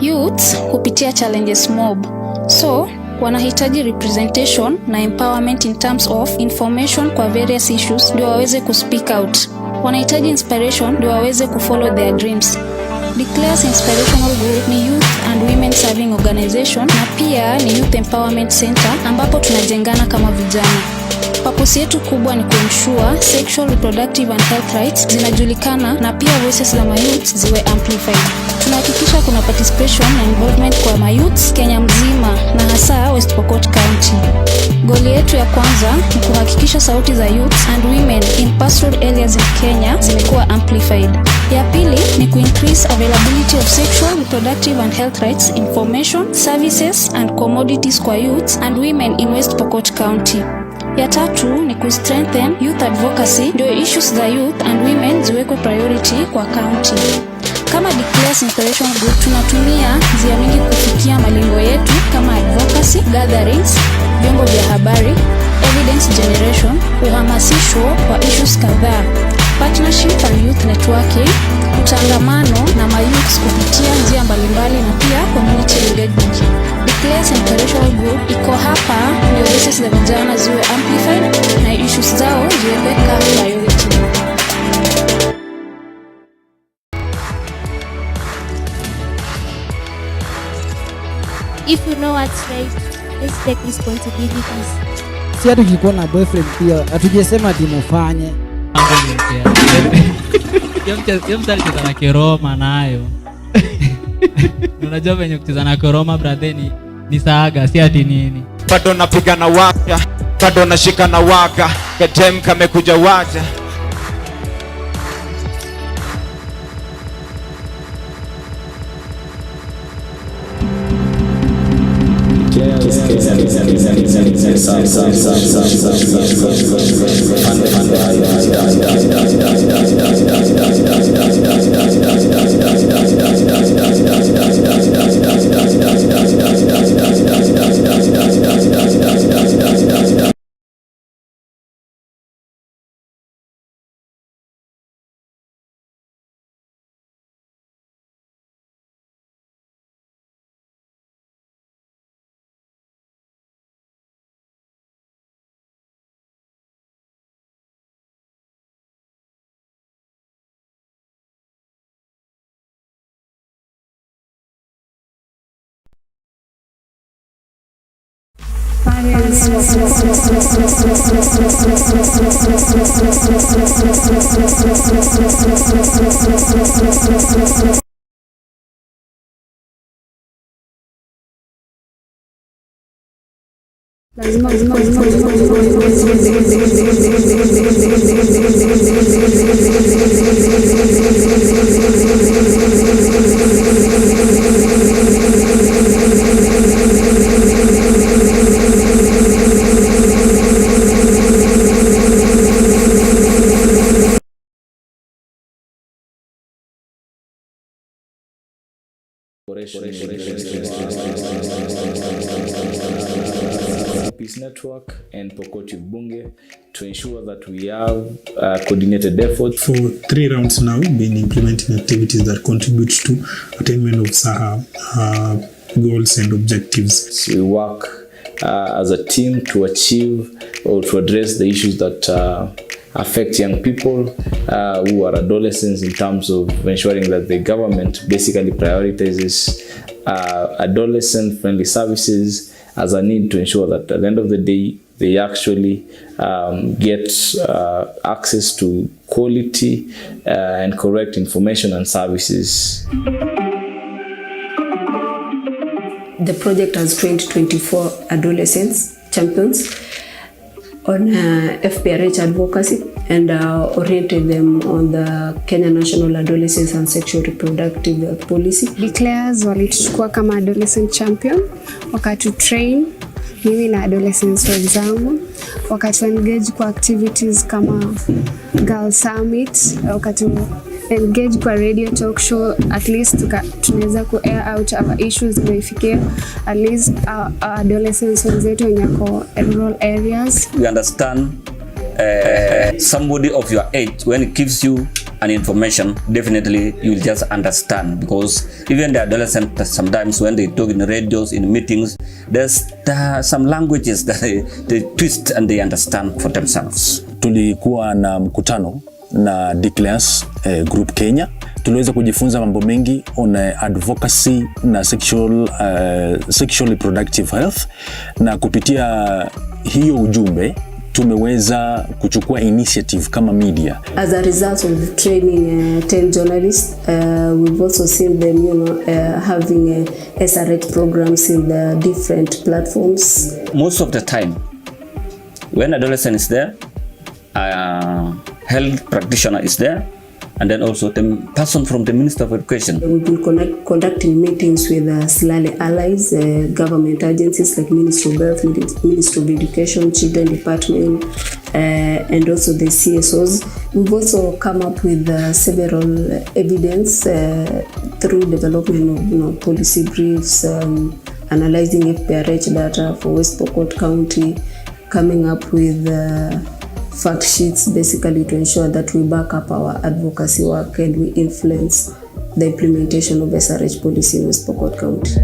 Youths hupitia challenges mob, so wanahitaji representation na empowerment in terms of information kwa various issues ndio waweze kuspeak out. Wanahitaji inspiration ndio waweze kufollow their dreams. Declare's inspirational group ni Youth and Women Serving Organization na pia ni Youth Empowerment Center ambapo tunajengana kama vijana. Purpose yetu kubwa ni kuensure sexual, reproductive and health rights zinajulikana na pia voices za mayouth ziwe amplified. Tunahakikisha kuna participation na involvement kwa mayouth Kenya mzima na hasa West Pokot County. Goal yetu ya kwanza ni kuhakikisha sauti za youth and women in pastoral areas in Kenya zimekuwa amplified. Ya pili ni increase availability of sexual, reproductive and health rights information, services and commodities kwa youth and women in West Pokot County. Ya tatu ni strengthen youth advocacy ndio issues za youth and women ziwekwe priority kwa county. Kama Declare's Inspiration Group tunatumia njia mingi kufikia malengo yetu kama advocacy, gatherings, vyombo vya habari, evidence generation, uhamasisho kwa issues kadhaa, partnership and youth networking, utangamano na mayouths kupitia njia mbalimbali na pia community engagement. Declare's Inspiration Group iko hapa ndio voices za vijana ziwe amplified na issues zao ziwekwe kama priority. If you know what's right, let's take responsibilities. Si hatu kikuwa na boyfriend pia, hatujesema ati mufanye. Yo mtali cheza na Keroma nayo. Unajua venye kucheza na Keroma brother ni saaga, si ati nini. Bado napiga na waka, bado nashika na waka, katem kamekuja waja. Peace Network and Pokot Youth Bunge to ensure that we have coordinated effort. For 3 rounds now, been implementing activities that contribute to attainment of SAHA goals and objectives. So we work as a team to achieve or to address the issues that affect young people who are adolescents, in terms of ensuring that the government basically prioritizes adolescent-friendly services as a need to ensure that at the end of the day they actually get access to quality and correct information and services. The project has trained 24 adolescents champions on FPRH advocacy and oriented them on the Kenya National Adolescence and Sexual Reproductive Policy. Declares walituchukua kama adolescent champion, wakati train mimi na adolescents wenzangu, wakati engage kwa activities kama Girl Summit, wakati engage kwa radio talk show, at least tunaweza ku air out our issues tuifikie at least our adolescents wenzetu wenye kwa rural areas. We understand somebody of your age when it gives you and information, definitely you'll just understand, because even the adolescents sometimes when they talk in radios, in meetings, there are some languages that they twist and they understand for themselves. Tulikuwa na mkutano na Declares Group Kenya. Tuliweza kujifunza mambo mengi on advocacy na sexual reproductive health, na kupitia hiyo ujumbe tumeweza kuchukua initiative kama media. As a result of training 10 journalists, we've also seen them, having SRH programs in the different platforms. Most of the time, when adolescent is there, health practitioner is there, and then also the person from the Minister of Education. We've been conducting meetings with SLALE allies, government agencies like Ministry of Health, Ministry of Education, Children Department, and also the CSOs. We've also come up with several evidence through development of policy briefs, analyzing FPRH data for West Pokot County, coming up with fact sheets basically to ensure that we back up our advocacy work and we influence the implementation of SRH policy in West Pokot County.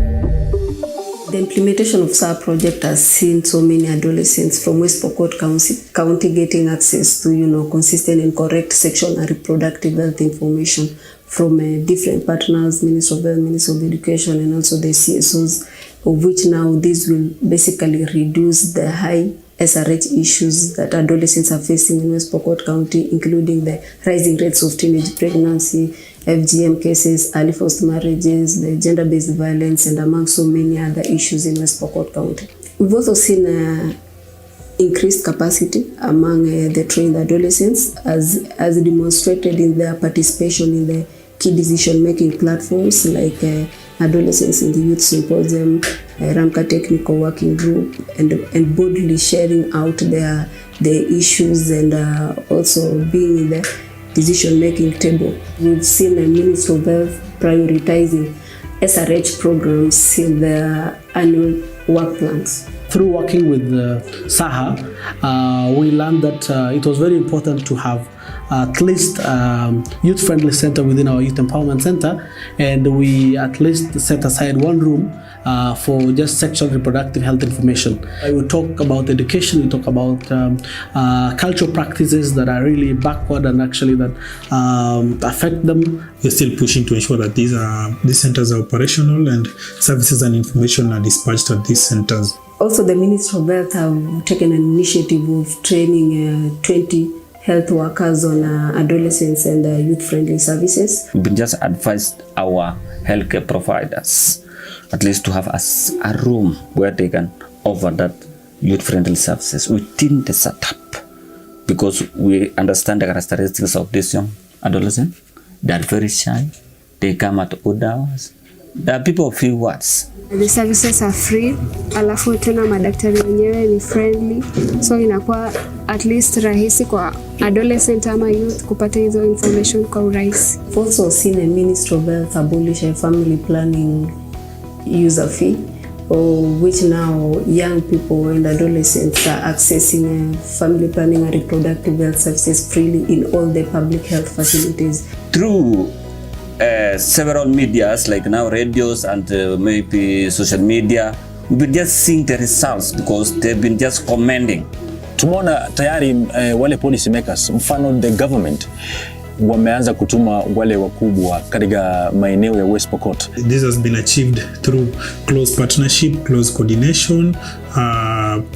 The implementation of SAR project has seen so many adolescents from West Pokot County getting access to consistent and correct sexual and reproductive health information from different partners, Ministry of Health, Ministry of Education, and also the CSOs, of which now this will basically reduce the high SRH issues that adolescents are facing in West Pokot County, including the rising rates of teenage pregnancy, FGM cases, early forced marriages, the gender-based violence, and among so many other issues in West Pokot County. We've also seen increased capacity among the trained adolescents as demonstrated in their participation in the key decision-making platforms like Adolescents in the Youth Symposium, Ramka Technical Working Group, and boldly sharing out their issues and also being in the decision-making table. We've seen the Ministry of Health prioritizing SRH programs in their annual work plans. Through working with SAHA, we learned that it was very important to have at least youth-friendly center within our youth empowerment center, and we at least set aside one room for just sexual reproductive health information. We talk about education, we talk about cultural practices that are really backward and actually that affect them. We're still pushing to ensure that these centers are operational and services and information are dispatched at these centers. Also, the Ministry of Health have taken an initiative of training 20 health workers on adolescents and youth-friendly services. We've just advised our healthcare providers at least to have a room where they can offer that youth-friendly services within the setup, because we understand the characteristics of this young adolescent. They are very shy. They come at odd hours. There are people of few words. The services are free, alafu tena madaktari wenyewe ni friendly, so inakuwa at least rahisi kwa adolescent ama youth kupata hizo information kwa urahisi. We've also seen a Ministry of Health abolish a family planning user fee, which now young people and adolescents are accessing family planning and reproductive health services freely in all the public health facilities. Through several medias like now radios and maybe social media, we've been just seeing the results because they've been just commending. Tumeona tayari wale policy makers, mfano the government, wameanza kutuma wale wakubwa katika maeneo ya West Pokot. This has been achieved through close partnership, close coordination,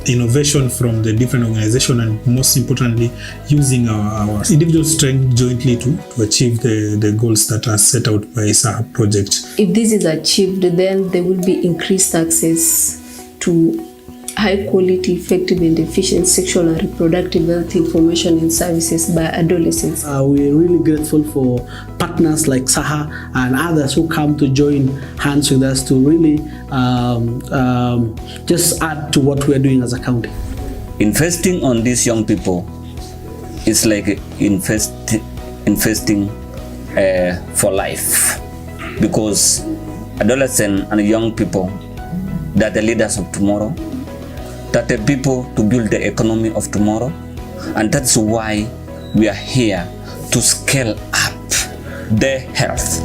innovation from the different organizations, and most importantly, using our individual strength jointly to achieve the goals that are set out by SAHA project. If this is achieved, then there will be increased access to high quality, effective and efficient sexual and reproductive health information and services by adolescents. We're really grateful for partners like SAHA and others who come to join hands with us to really just add to what we're doing as a county. Investing on these young people is like investing for life, because adolescents and young people, they're the leaders of tomorrow. That the people to build the economy of tomorrow, and that's why we are here to scale up their health.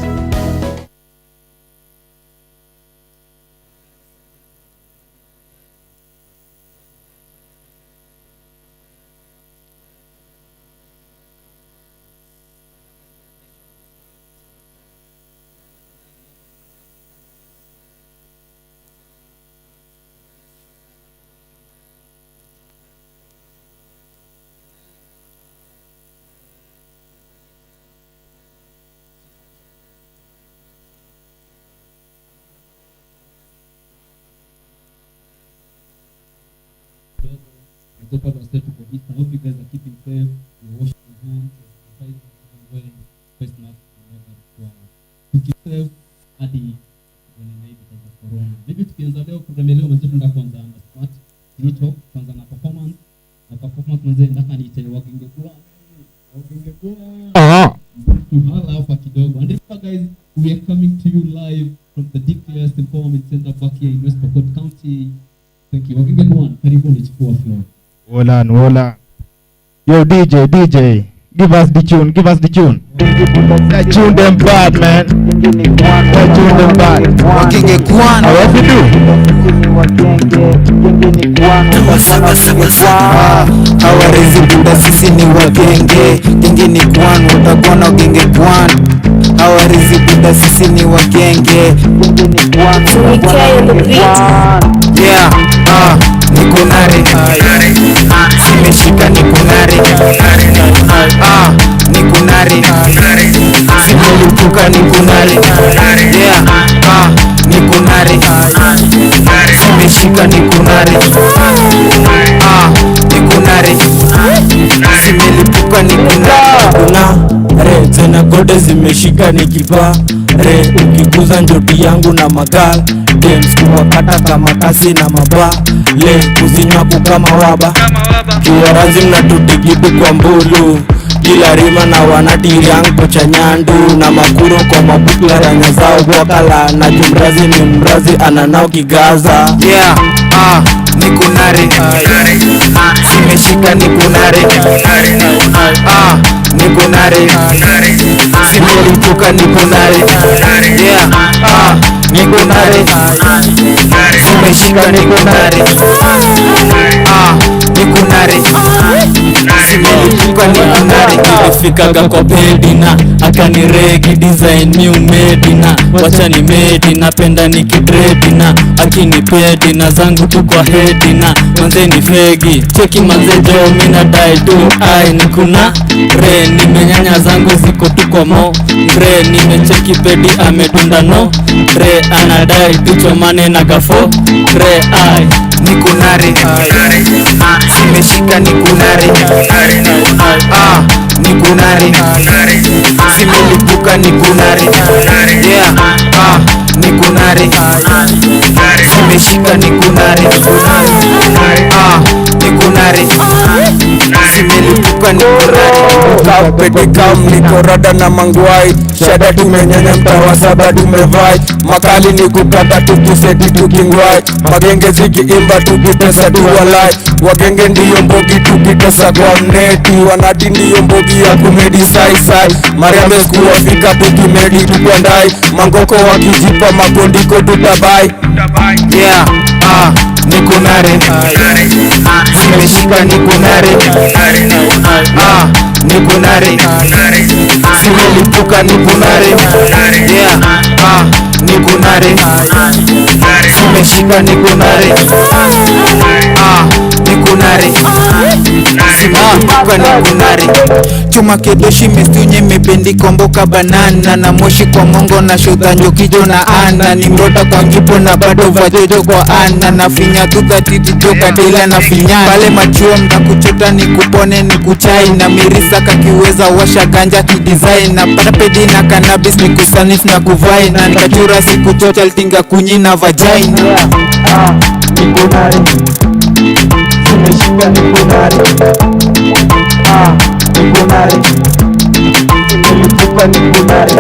So part of state for this. I hope you guys are keeping safe. You're washing your hands, you're wearing face masks, to keep safe hadi when because of corona. Maybe tukianza leo program leo mzee tunataka kuanza na smart neutral, kwanza na performance. Na performance mzee ndaka niite wagenge kwa. Tuhala hapa kidogo. And guys, we are coming to you live from the Declares Empowerment Center back here in West Pokot County. Thank you. Wagenge kwa karibuni chukua floor. Wola. Yo DJ, give us the tune. That tune them bad, man. That tune them bad. Wakenge Kwan. What we do? Hawarizi buda sisi ni wakenge. Genge ni Kwan, watakona genge Kwan. Hawarizi buda sisi ni wakenge. Genge ni Kwan, yeah, nikunare. Simeshika nikunare. Nikunare. Simelipuka nikunare. Yeah, nikunare. Simeshika nikunare. Nikunare. Simelipuka nikunare. Nikunare. Tena gode zimeshika nikipa. Ukiguza njoti yangu na magal games kuwakata kama kasi na maba le kuzinywa kukama waba kiwarazi mnatudigidu kwa mbulu kila rima na wanatiri yangu cha nyandu na makuro kwa mabukla ranya zao wakala na jumrazi ni mrazi ananao kigaza. Yeah, nikunare. Simeshika nikunare. Nikunare. Simelipuka nikunare. Yeah, nikunare. Simeshika nikunare. Nikunare. Simelipuka nikunare. Nilifikaga kwa pedina akaniregi design new medina. Wacha ni medina penda nikidredina. Akinipedina zangu tu kwa hedina. Manze ni fegi cheki manze jo mina dai tu ai nikuna re nimenyanya zangu ziko tu kwa mo re nimecheki pedi amedunda no re anadai tucho mane na gafo re ai nikunare. Simeshika nikunare. Nikunare. Simelipuka nikunare. Yeah, nikunare. Simeshika nikunare. Nikunare. Simelipuka nikunare. Kapete kam nikorada na mangwai. Shada tumenyanya mtawa saba tumevai. Makali ni kukata tukiseti tukingwai. Magenge zikiimba tukitesa tuwalai. Wagenge ndiyo mbogi tukitesa kwa mneti. Wanati ndiyo mbogi ya kumedi sai. Mariame kuwafika tukimedi tukwandai. Mangoko wakijipa makondiko tutabai. Yeah, nikunare. Simeshika nikunare. Nikunare. Simelipuka nikunare. Yeah, nikunare. Simeshika nikunare. Nikunare. Simelipuka nikunare. Chuma kedoshi mestunye mependi komboka banana na moshi kwa mongo na shodha njokijo na ana ni mrota kwa ngipo na bado vajojo kwa ana na finya tuta titi joka dila na finya pale machuo mta kuchota ni kupone ni kuchai na mirisa kakiweza washa ganja kidesign na parapedi na cannabis ni kusanif na kuvai na nikachura siku chocha litinga kunyi na vagina. Nikunare. Simeshika nikunare. Nikunare. Simelipuka nikunare.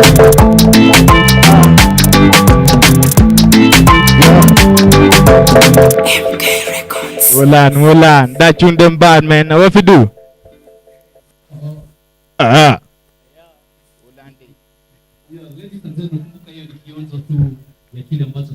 MK Records. Wolan. That tune them bad, man. Now what you do? Mzee, nakumbuka hiyo ni kionjo tu ya kile ambacho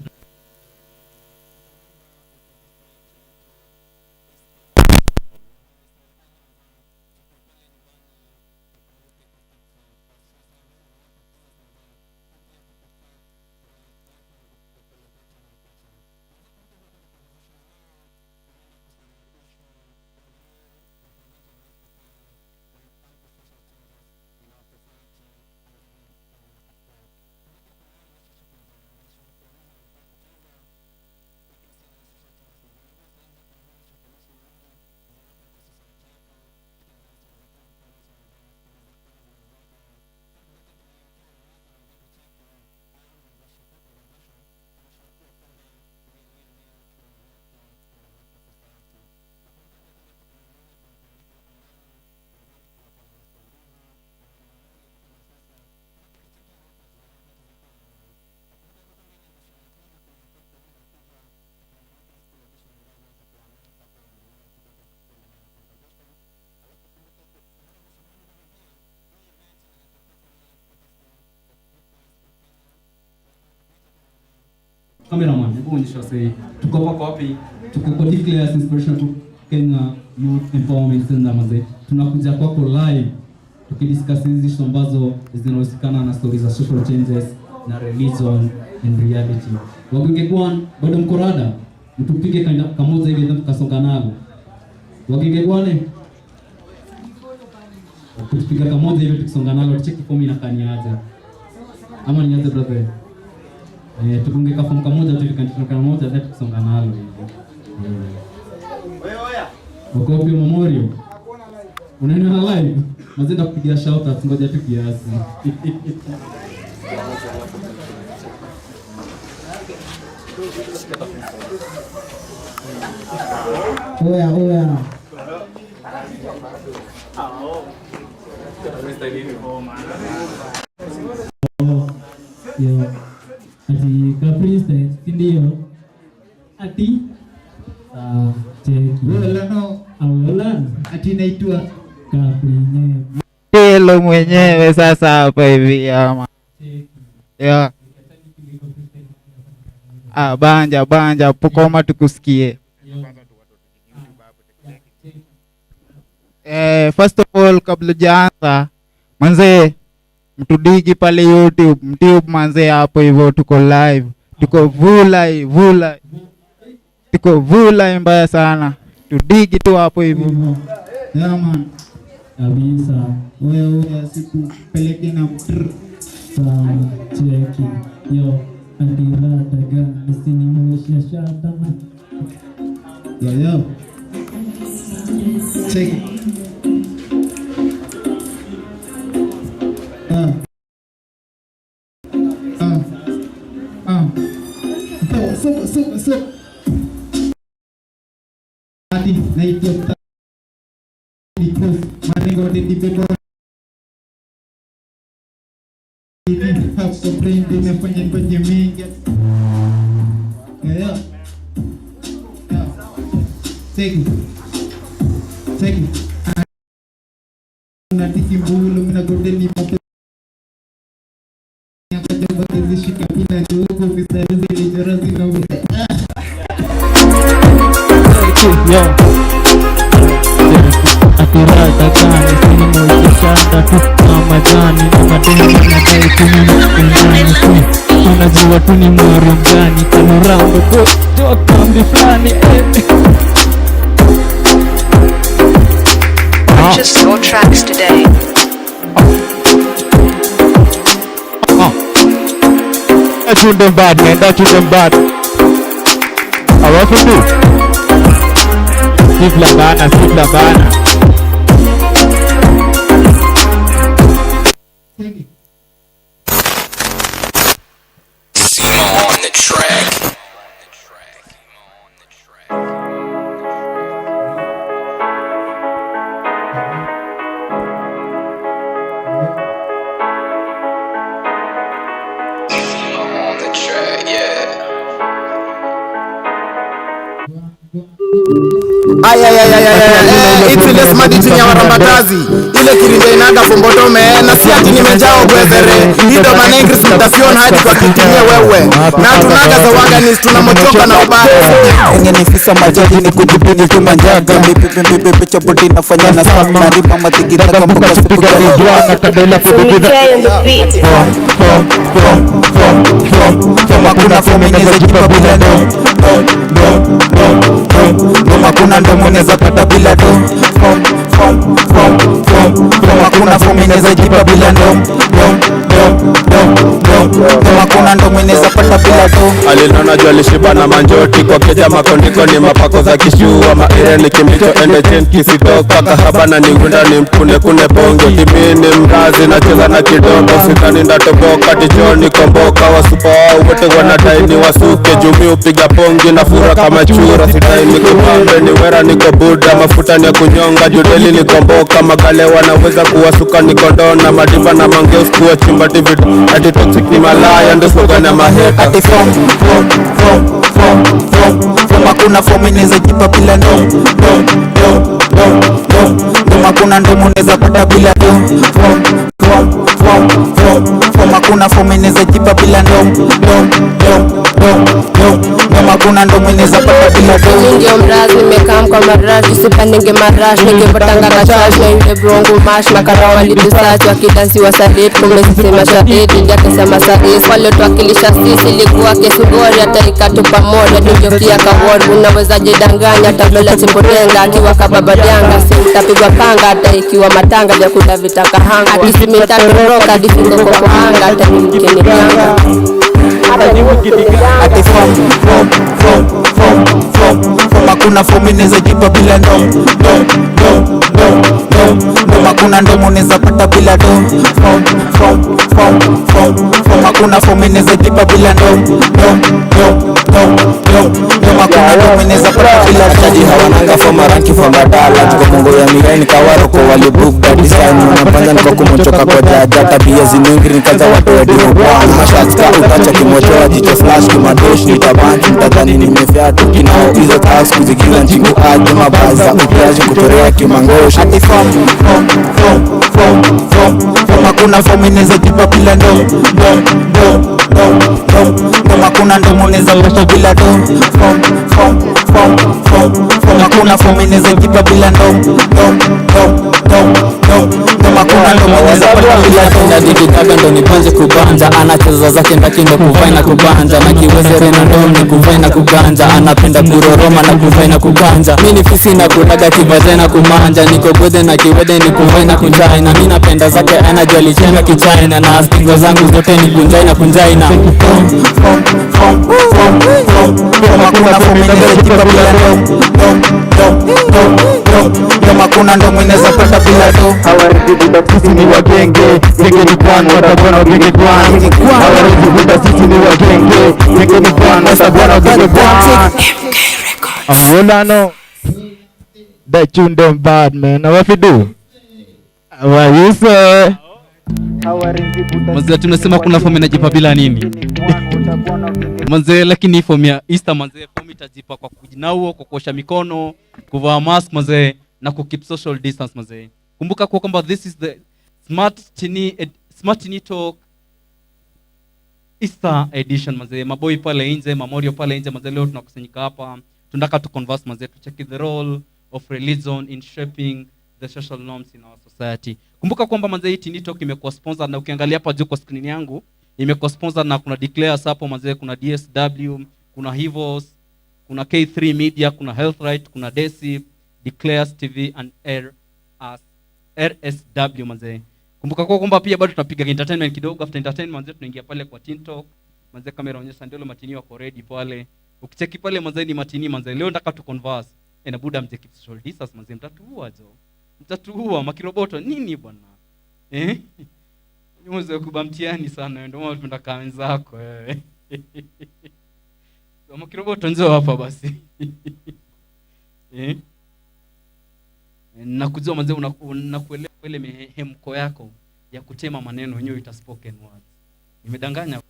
cameraman, hebu onyesha sasa tuko hapa wapi? Tuko kwa Declares Inspiration Group Kenya Youth Empowerment Center mazee. Tunakuja kwako live tukidiscuss hizi issues ambazo zinahusikana na stories za social changes na religion and reality. Wagenge kwa bado mkorada mtupige kamoja hivi ndio tukasonga nalo. Wagenge kwale tupiga kamoja hivi tukisonga nalo tucheki fomu na kaniaje. Ama niaje brother? Tukunge kafomu kamoja tu tukandika moja ndio tukisonga nalo hivi. Wako wapi Memorial? Unaenda live? Mazenda kupigia shout out, ngoja tu kiasi. Oya. Yo. Ati Caprice, ndio. Ati cheki. Wala no. Awala. Ati naitwa Caprice. Hilo mwenyewe sasa hapa hivi ama. Yeah. Banja pokoma tukusikie. First of all kabla jaanza manze mtudigi pale YouTube manze hapo hivyo tuko live. Tuko vula mbaya sana. Tudigi tu hapo hivyo. Yeah man. Kabisa. Wewe sikupeleke na mtr. Sawa, cheki. Yo, andira daga nisini mwesha shada. Yo. Cheki. So. Ati naitwa because malengo ni bebo have so brain nimefanya kwenye mingi. Yeah. Take na tikimbulu mina godeni moto yakajaba kizishika bila jogo mistari zile jora zinavuta. Yo. Akirata kani sini mwishashanda tu Ramadhani Amadeni nadai kuni unajua tu ni mwaro mgani Kanurambo jo kambi flani Purchase your tracks today. That's you them bad man, that's you them bad. What to do? Sifla bana. Simo on the track. It's ile smart eating ya warambakazi. Ile kirinda inaga fombotome na si ati nimejao gwethere. Hido manengri simtafion hadi kwa kitimie wewe. Na tunaga za waganis tunamochoka na ubaya. Ngeni fisa majaji ni kujipini tumanjaga. Pipi chapoti nafanya na sama. Maripa matikita kambuka sipuka rijuana. Kadela kukukida. Makuna fomineza jipa bila do. Makuna ndo mweneza pata bila do. Makuna fomineza jipa bila do. Makuna ndo mweneza pata bila do. Alinona jua lishiba na manjoti. Kwa keja makondiko ni mapako za kishua. Maire ni kimbicho ende chen kisitoka. Kahaba na ningunda ni mkune kune bongo. Timini mrazi na cheza na kidogo. Sidhani ndatoboka tijoni komboka. Wasupa wao wote wanadai ni wasuke. Jumi upiga pongi na fura kama chura. Sidai ni kupambe ni wera ni kobuda. Mafuta ni ya kunyonga judeli ni komboka. Magale wanaweza kuwasuka ni kondona. Madiva na mangeus kuwa chimba divid. Ati toxic ni malaya ndo slogan ya maheta. Ati makuna fomineza jipa bila do. Makuna ndo mweneza pata bila do. Makuna fomineza jipa bila do. Makuna ndo mweneza pata bila do. Ndio mrazi nimekam kwa marashi sipa ninge marashi ningevatanga kachash na yule brongo mash na karawa litusacho akidansi wa sadet kumesema shadedi yake sema sadis wale tuwakilisha sisi ilikuwa kesugori hata ikatupa moja tunjokia kawori unaweza jidanganya tabela chimbotenga akiwa kababadanga simtapigwa panga hata ikiwa matanga vya kutavita kahanga akisimita toroka difingo kwa hanga hata mkini kanga Ati makuna fomineza jipa bila do. Makuna ndo mweneza pata bila do. Makuna fomineza jipa bila do. Makuna ndo mweneza pata bila do. Chaji hawananga foma ranki foma dala. Tuko mungo ya miraini kawaro kwa wali book da design. Unapanza niko kumochoka kwa jaja. Tabia zinungiri nikaza watu ya dino kwa mashatka utacha kimochoa jicho flash kimadosh nitabanki mtadhani nimefyatu kinao hizo task kuzigiza nchingu aje mabaza ukiaji kutorea kimangosh. Ati makuna fomineza jipa bila do. Makuna ndo mweneza pata bila do. Makuna fomineza jipa bila do. Makuna ndo mweneza pata bila do. Ndadikitaka ndo nipanze kubanja. Anacheza zake ndaki ndo kuvai na kubanja. Na kiwezere na ndo ni kuvai na kuganja. Anapenda kuroroma na kuvai na kuganja. Mini fisi na kulaga kivaze na kumanja. Niko gwede na kiwede ni kuvai na kunjaina. Mina penda zake anajua lichena kichaina. Na stingo zangu zote ni kunjaina kunjaina. Makuna fomineza jipa bila do. Makuna ndo mweneza pata bila do. Sisi ni wagenge, genge ni kwan, watabwana wagenge kwan. Hawarejibuta sisi ni wagenge, genge ni kwan, watabwana wagenge kwan. Awolano, that tune them bad man, what you do? What you say? Mwanzo tunasema kuna fomu inajipa bila nini? Mwanzo lakini fomu ya Easter mwanzo fomu itajipa kwa kujinauo, kwa kuosha mikono, kuvaa mask mwanzo na ku keep social distance mwanzo. Kumbuka kwa kwamba this is the Smart Tini Talk Easter edition mwanzo. Maboy pale nje, Memorial pale nje mwanzo, leo tunakusanyika hapa. Tunataka tu converse mwanzo, to check the role of religion in shaping the social norms in our society. Kumbuka kwamba manze hii Tini Talk imekuwa sponsor na ukiangalia hapa juu kwa screen yangu imekuwa sponsor na kuna Declares hapo manze, kuna DSW, kuna Hivos, kuna K3 Media, kuna Health Right, kuna Desi, Declares TV and RSW manze. Kumbuka kwamba pia bado tunapiga entertainment kidogo. After entertainment manze tunaingia pale kwa Tini Talk manze, kamera onyesha ndio matini wako ready pale. Ukicheki pale manze ni matini manze, leo nataka tu converse na buda mje keep social distance manze, mtatuua jo. Mtatuua makiroboto nini bwana? Niweze kubamtiani sana ndio maana tunataka wenzako wewe. So makiroboto njoo hapa basi. Na kujua manze unakuelewa ile mihemko yako ya kutema maneno yenyewe ita spoken words. Nimedanganya.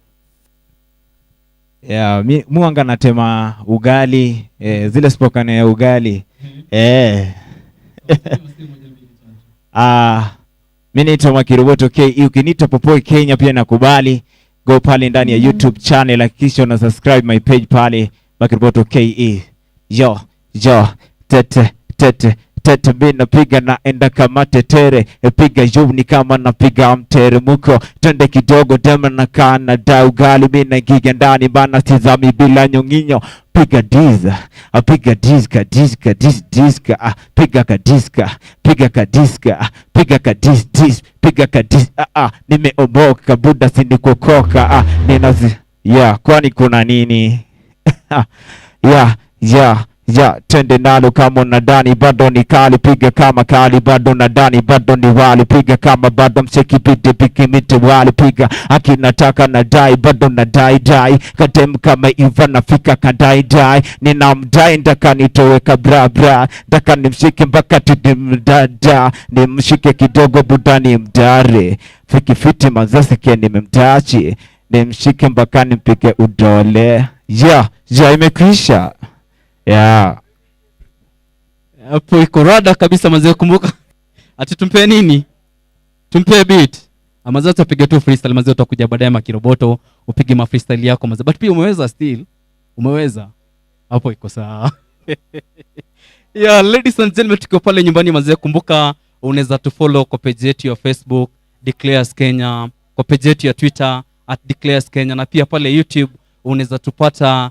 Yeah, muanga natema ugali, zile spoken ya ugali. Mimi naitwa Makiroboto KE. Ukiniita Popoy Kenya pia nakubali. Go pale ndani ya YouTube channel, hakikisha una subscribe my page pale Makiroboto KE. Yo tete bina piga naenda kama tetere, piga yuni kama napiga mteremko, twende kidogo dema na kana da ugali, mina giga ndani bana tizami bila nyonginyo, piga diska, piga diska, piga kadiska, piga kadiska, piga kadis, piga kadis, nimeomoka buda sinikokoka, ninazi, kwani kuna nini? Twende nalo kama nadani bado ni kali, piga kama kali bado nadani bado ni wali, piga kama bado mseki pite piki mite wali, piga akinataka nadai bado nadai katem kama iva nafika kadai nina mdai ndaka nitowe kabra ndaka nimshike mpaka tudimdada, nimshike kidogo budani mdare fiki fiti mazase kia nimemtachi, nimshike mpaka nimpike udole. Imekwisha. Hapo iko rada kabisa mazee. Kumbuka ati tumpe nini? Tumpe beat. Mazee utapiga tu freestyle mazee, utakuja baadaye Makiroboto upige ma freestyle yako mazee. But pia umeweza still. Umeweza. Hapo iko sawa. Ladies and gentlemen, tuko pale nyumbani mazee. Kumbuka unaweza tu follow kwa page yetu ya Facebook Declares Kenya, kwa page yetu ya Twitter @Declares Kenya, na pia pale YouTube unaweza tupata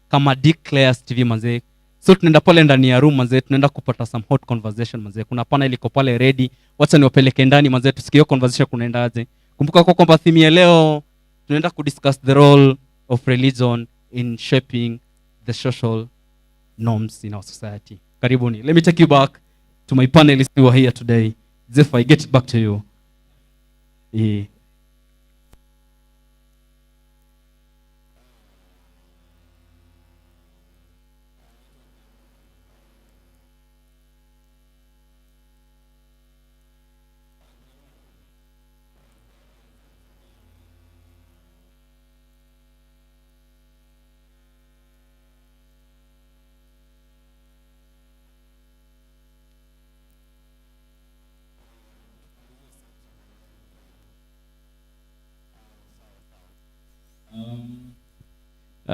kama Declares TV mazee. So tunaenda pale ndani ya room mazee, tunaenda kupata some hot conversation mazee. Kuna panel iko pale ready. Wacha niwapeleke ndani mazee, tusikie conversation kunaenda aje. Kumbuka kwa kwamba theme ya leo tunaenda kudiscuss the role of religion in shaping the social norms in our society. Karibuni. Let me take you back to my panelists who are here today. Zeph, I get back to you.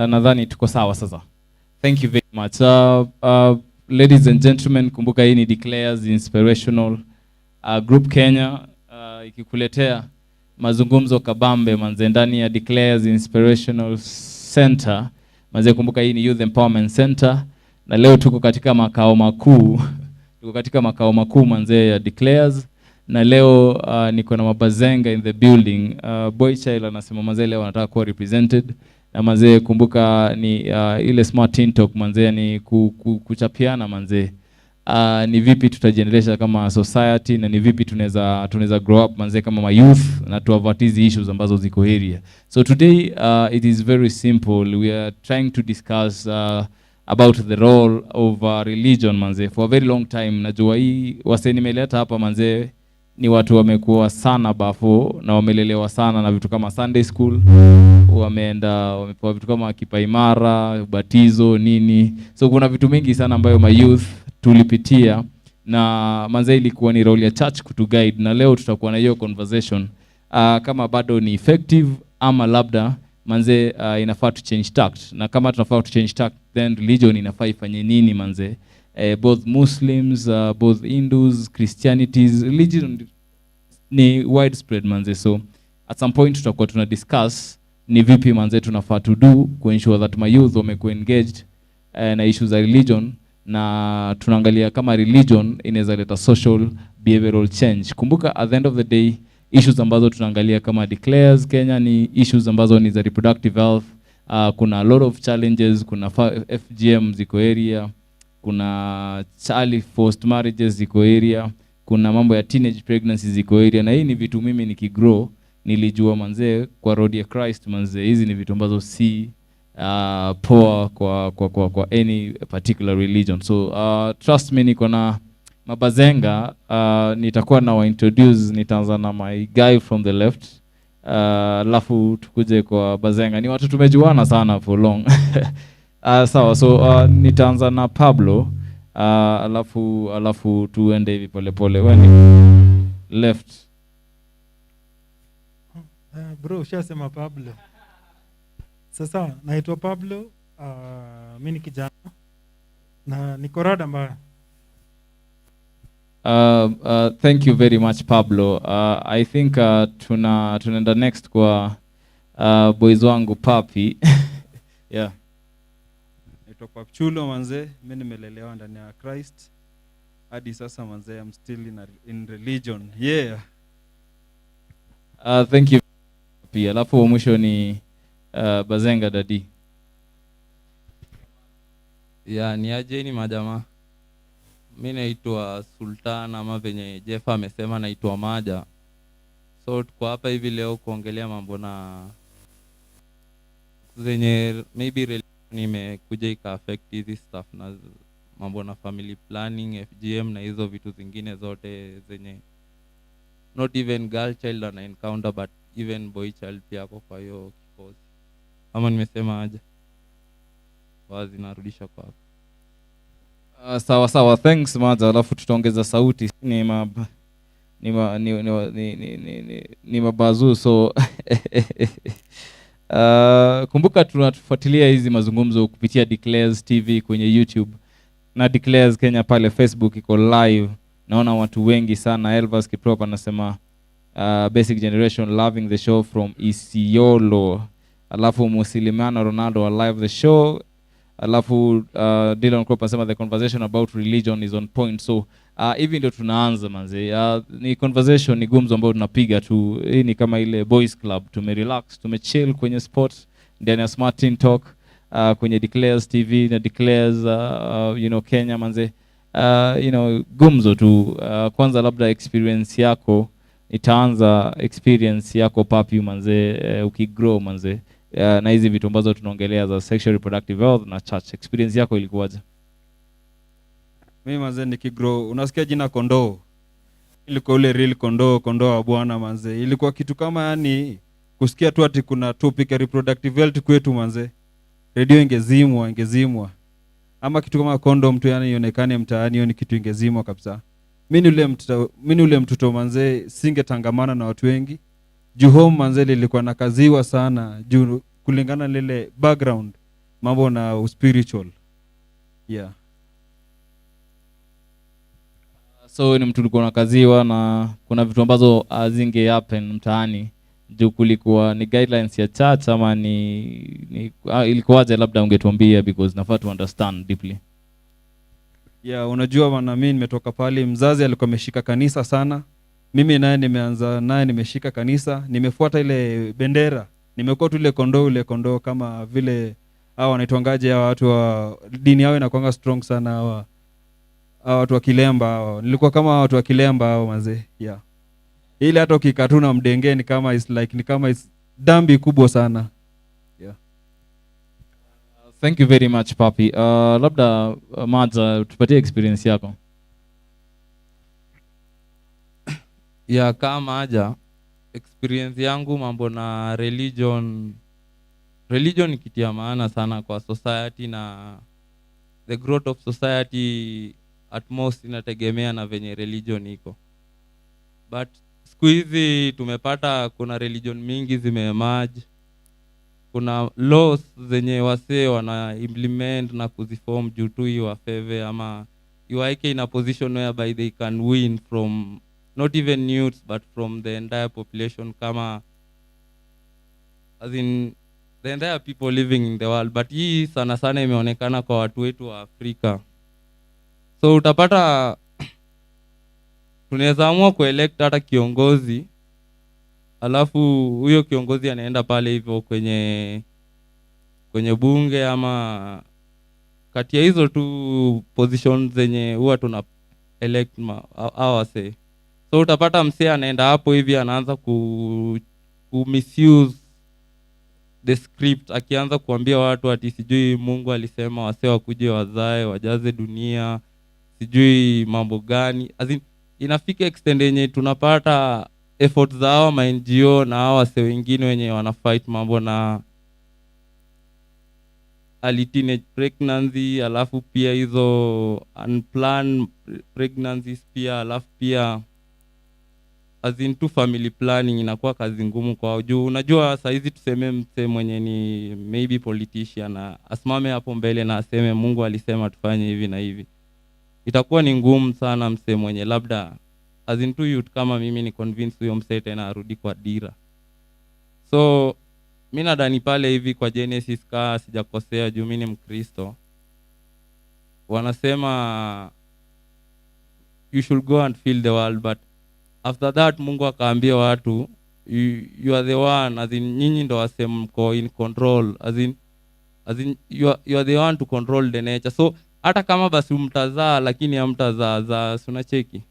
Nadhani tuko sawa sasa. Thank you very much. Ladies and gentlemen, kumbuka hii ni Declares Inspirational Group Kenya ikikuletea mazungumzo kabambe manze ndani ya Declares Inspirational Center. Manze kumbuka hii ni Youth Empowerment Center na leo tuko katika makao makuu manze ya Declares, na leo niko na mabazenga in the building. Boychild anasema manze leo anataka kuwa represented. Na manze kumbuka ni ile smart teen talk manze, ni kuchapiana manze. Ni vipi tutajiendelesha kama society na ni vipi tunaweza grow up manze kama youth na tuavatizi issues ambazo ziko area. So today it is very simple. We are trying to discuss about the role of religion manze. For a very long time najua hii waseni nimeleta hapa manze ni watu wamekuwa sana bafo na wamelelewa sana na vitu kama Sunday school, wamepewa vitu kama kipaimara, ubatizo nini. So kuna vitu mingi sana ambayo my youth tulipitia na manze ilikuwa ni role ya church kutu guide, na leo tutakuwa na hiyo conversation kama bado ni effective ama labda manze inafaa to change tact, na kama tunafaa to change tact then religion inafaa ifanye nini manze. Both Muslims, both Hindus, Christianities, religion ni widespread manze. So at some point tutakuwa tuna discuss ni vipi manze tunafaa to do ku ensure that my youth wamekuwa engaged na issues za religion, na tunaangalia kama religion inaweza leta social behavioral change. Kumbuka at the end of the day issues ambazo tunaangalia kama Declares Kenya ni issues ambazo ni za reproductive health. Kuna a lot of challenges, kuna FGM ziko area, kuna child forced marriages ziko area, kuna mambo ya teenage pregnancy ziko area, na hii ni vitu mimi nikigrow nilijua manze kwa road ya Christ manze, hizi ni vitu ambazo si poa kwa any particular religion. So trust me, niko na mabazenga, nitakuwa na wa introduce. Nitaanza na my guy from the left, alafu tukuje kwa bazenga. Ni watu tumejuana sana for long. Sawa, so nitaanza na Pablo. alafu tuende hivi polepole. Wewe left. Bro, ushasema Pablo. Sasa naitwa Pablo, mimi ni kijana na niko rada mbaya. Thank you very much Pablo. I think tunaenda next kwa boys wangu Papi. Yeah. Naitwa Papchulo manze, mimi nimelelewa ndani ya Christ. Hadi sasa manze, I'm still in religion. Yeah. Thank you. Pia alafu wa mwisho ni Bazenga Dadi. Ya ni aje ni majamaa. Mimi naitwa Sultan ama venye Jeff amesema naitwa Maja. So tuko hapa hivi leo kuongelea mambo na zenye maybe nimekuja ika affect hizi stuff na mambo na family planning, FGM na hizo vitu zingine zote zenye not even girl child ana encounter but even boy child pia kwa hiyo kikosi. Ama nimesema aje? Wazi narudisha kwako. Sawa, thanks Maja, alafu tutaongeza sauti. Ni mabazu so kumbuka tunatufuatilia hizi mazungumzo kupitia Declares TV kwenye YouTube na Declares Kenya pale Facebook iko live. Naona watu wengi sana. Elvas Kiprop anasema Basic Generation loving the show from Isiolo. Alafu Musilimano Ronaldo live the show. Alafu Dylan Crop anasema the conversation about religion is on point. So hivi ndio tunaanza manze. Ni conversation, ni gumzo ambayo tunapiga tu. Hii ni kama ile boys club, tumerelax, tumechill kwenye sport ndani ya Smart Teen Talk kwenye Declares TV na Declares Kenya manze. Gumzo tu. Kwanza labda experience yako, itaanza experience yako Papi manze, ukigrow manze. Na hizi vitu ambazo tunaongelea za sexual reproductive health na church, experience yako ilikuwaje? Mimi manze nikigrow, unasikia jina kondoo. Ilikuwa ule real kondoo wa Bwana manze. Ilikuwa kitu kama yani kusikia tu ati kuna topic ya reproductive health kwetu manze. Radio ingezimwa. Ama kitu kama condom tu yani ionekane mtaani, hiyo ni kitu ingezimwa kabisa. Mimi ule mtoto manze singetangamana na watu wengi. Juu home manze lilikuwa nakaziwa sana juu kulingana lile background mambo na spiritual. Yeah. So ni mtu ulikuwa nakaziwa na kuna vitu ambazo zinge happen mtaani juu kulikuwa ni guidelines ya church ama ni ilikuwaje, labda ungetuambia because nafaa to understand deeply. Yeah, unajua bana, mimi nimetoka pale, mzazi alikuwa ameshika kanisa sana. Mimi naye nimeanza naye nimeshika kanisa, nimefuata ile bendera. Nimekuwa tu ile kondoo kama vile hao wanaitwangaje hao watu wa dini yao inakuanga strong sana hao watu wa Kilemba hao. Nilikuwa kama watu wa Kilemba hao mazee. Yeah. Ile hata ukikatuna mdenge ni kama is dambi kubwa sana. Yeah. Thank you very much Papi. Labda Maja tupatie experience yako. Ya kama aja experience yangu mambo na religion ni kitu ya maana sana kwa society na the growth of society at most inategemea na venye religion iko. But siku hizi tumepata kuna religion mingi zimeemerge. Kuna laws zenye wasee wana implement na kuziform juu tu iwafeve ama iwaeke in a position whereby they can win from not even youths but from the entire population, kama as in the entire people living in the world. But hii sana sana imeonekana kwa watu wetu wa Afrika. So utapata tunaweza amua kuelect hata kiongozi, alafu huyo kiongozi anaenda pale hivyo kwenye bunge ama kati ya hizo tu positions zenye huwa tuna elect awase. So utapata msee anaenda hapo hivi anaanza ku misuse the script, akianza kuambia watu ati sijui Mungu alisema wasee wakuje wazae wajaze dunia, sijui mambo gani. As in, inafika extend yenye tunapata efforts za hao ma NGO na hao wasee wengine wenye wana fight mambo na early teenage pregnancy, alafu pia hizo unplanned pregnancies pia, alafu pia as in tu family planning inakuwa kazi ngumu kwao. Juu unajua saizi tuseme mse mwenye ni maybe politician na asimame hapo mbele na aseme Mungu alisema tufanye hivi na hivi, itakuwa ni ngumu sana mse mwenye labda as in tu youth kama mimi ni convince huyo mse tena arudi kwa dira. So mimi nadhani pale hivi kwa Genesis ka sijakosea, juu mimi ni Mkristo, wanasema you should go and fill the world, but after that Mungu akaambia watu you are the one, as in nyinyi ndo wasemko in control, as in you are the one to control the nature. So hata kama basi mtazaa lakini hamtazaa sunacheki,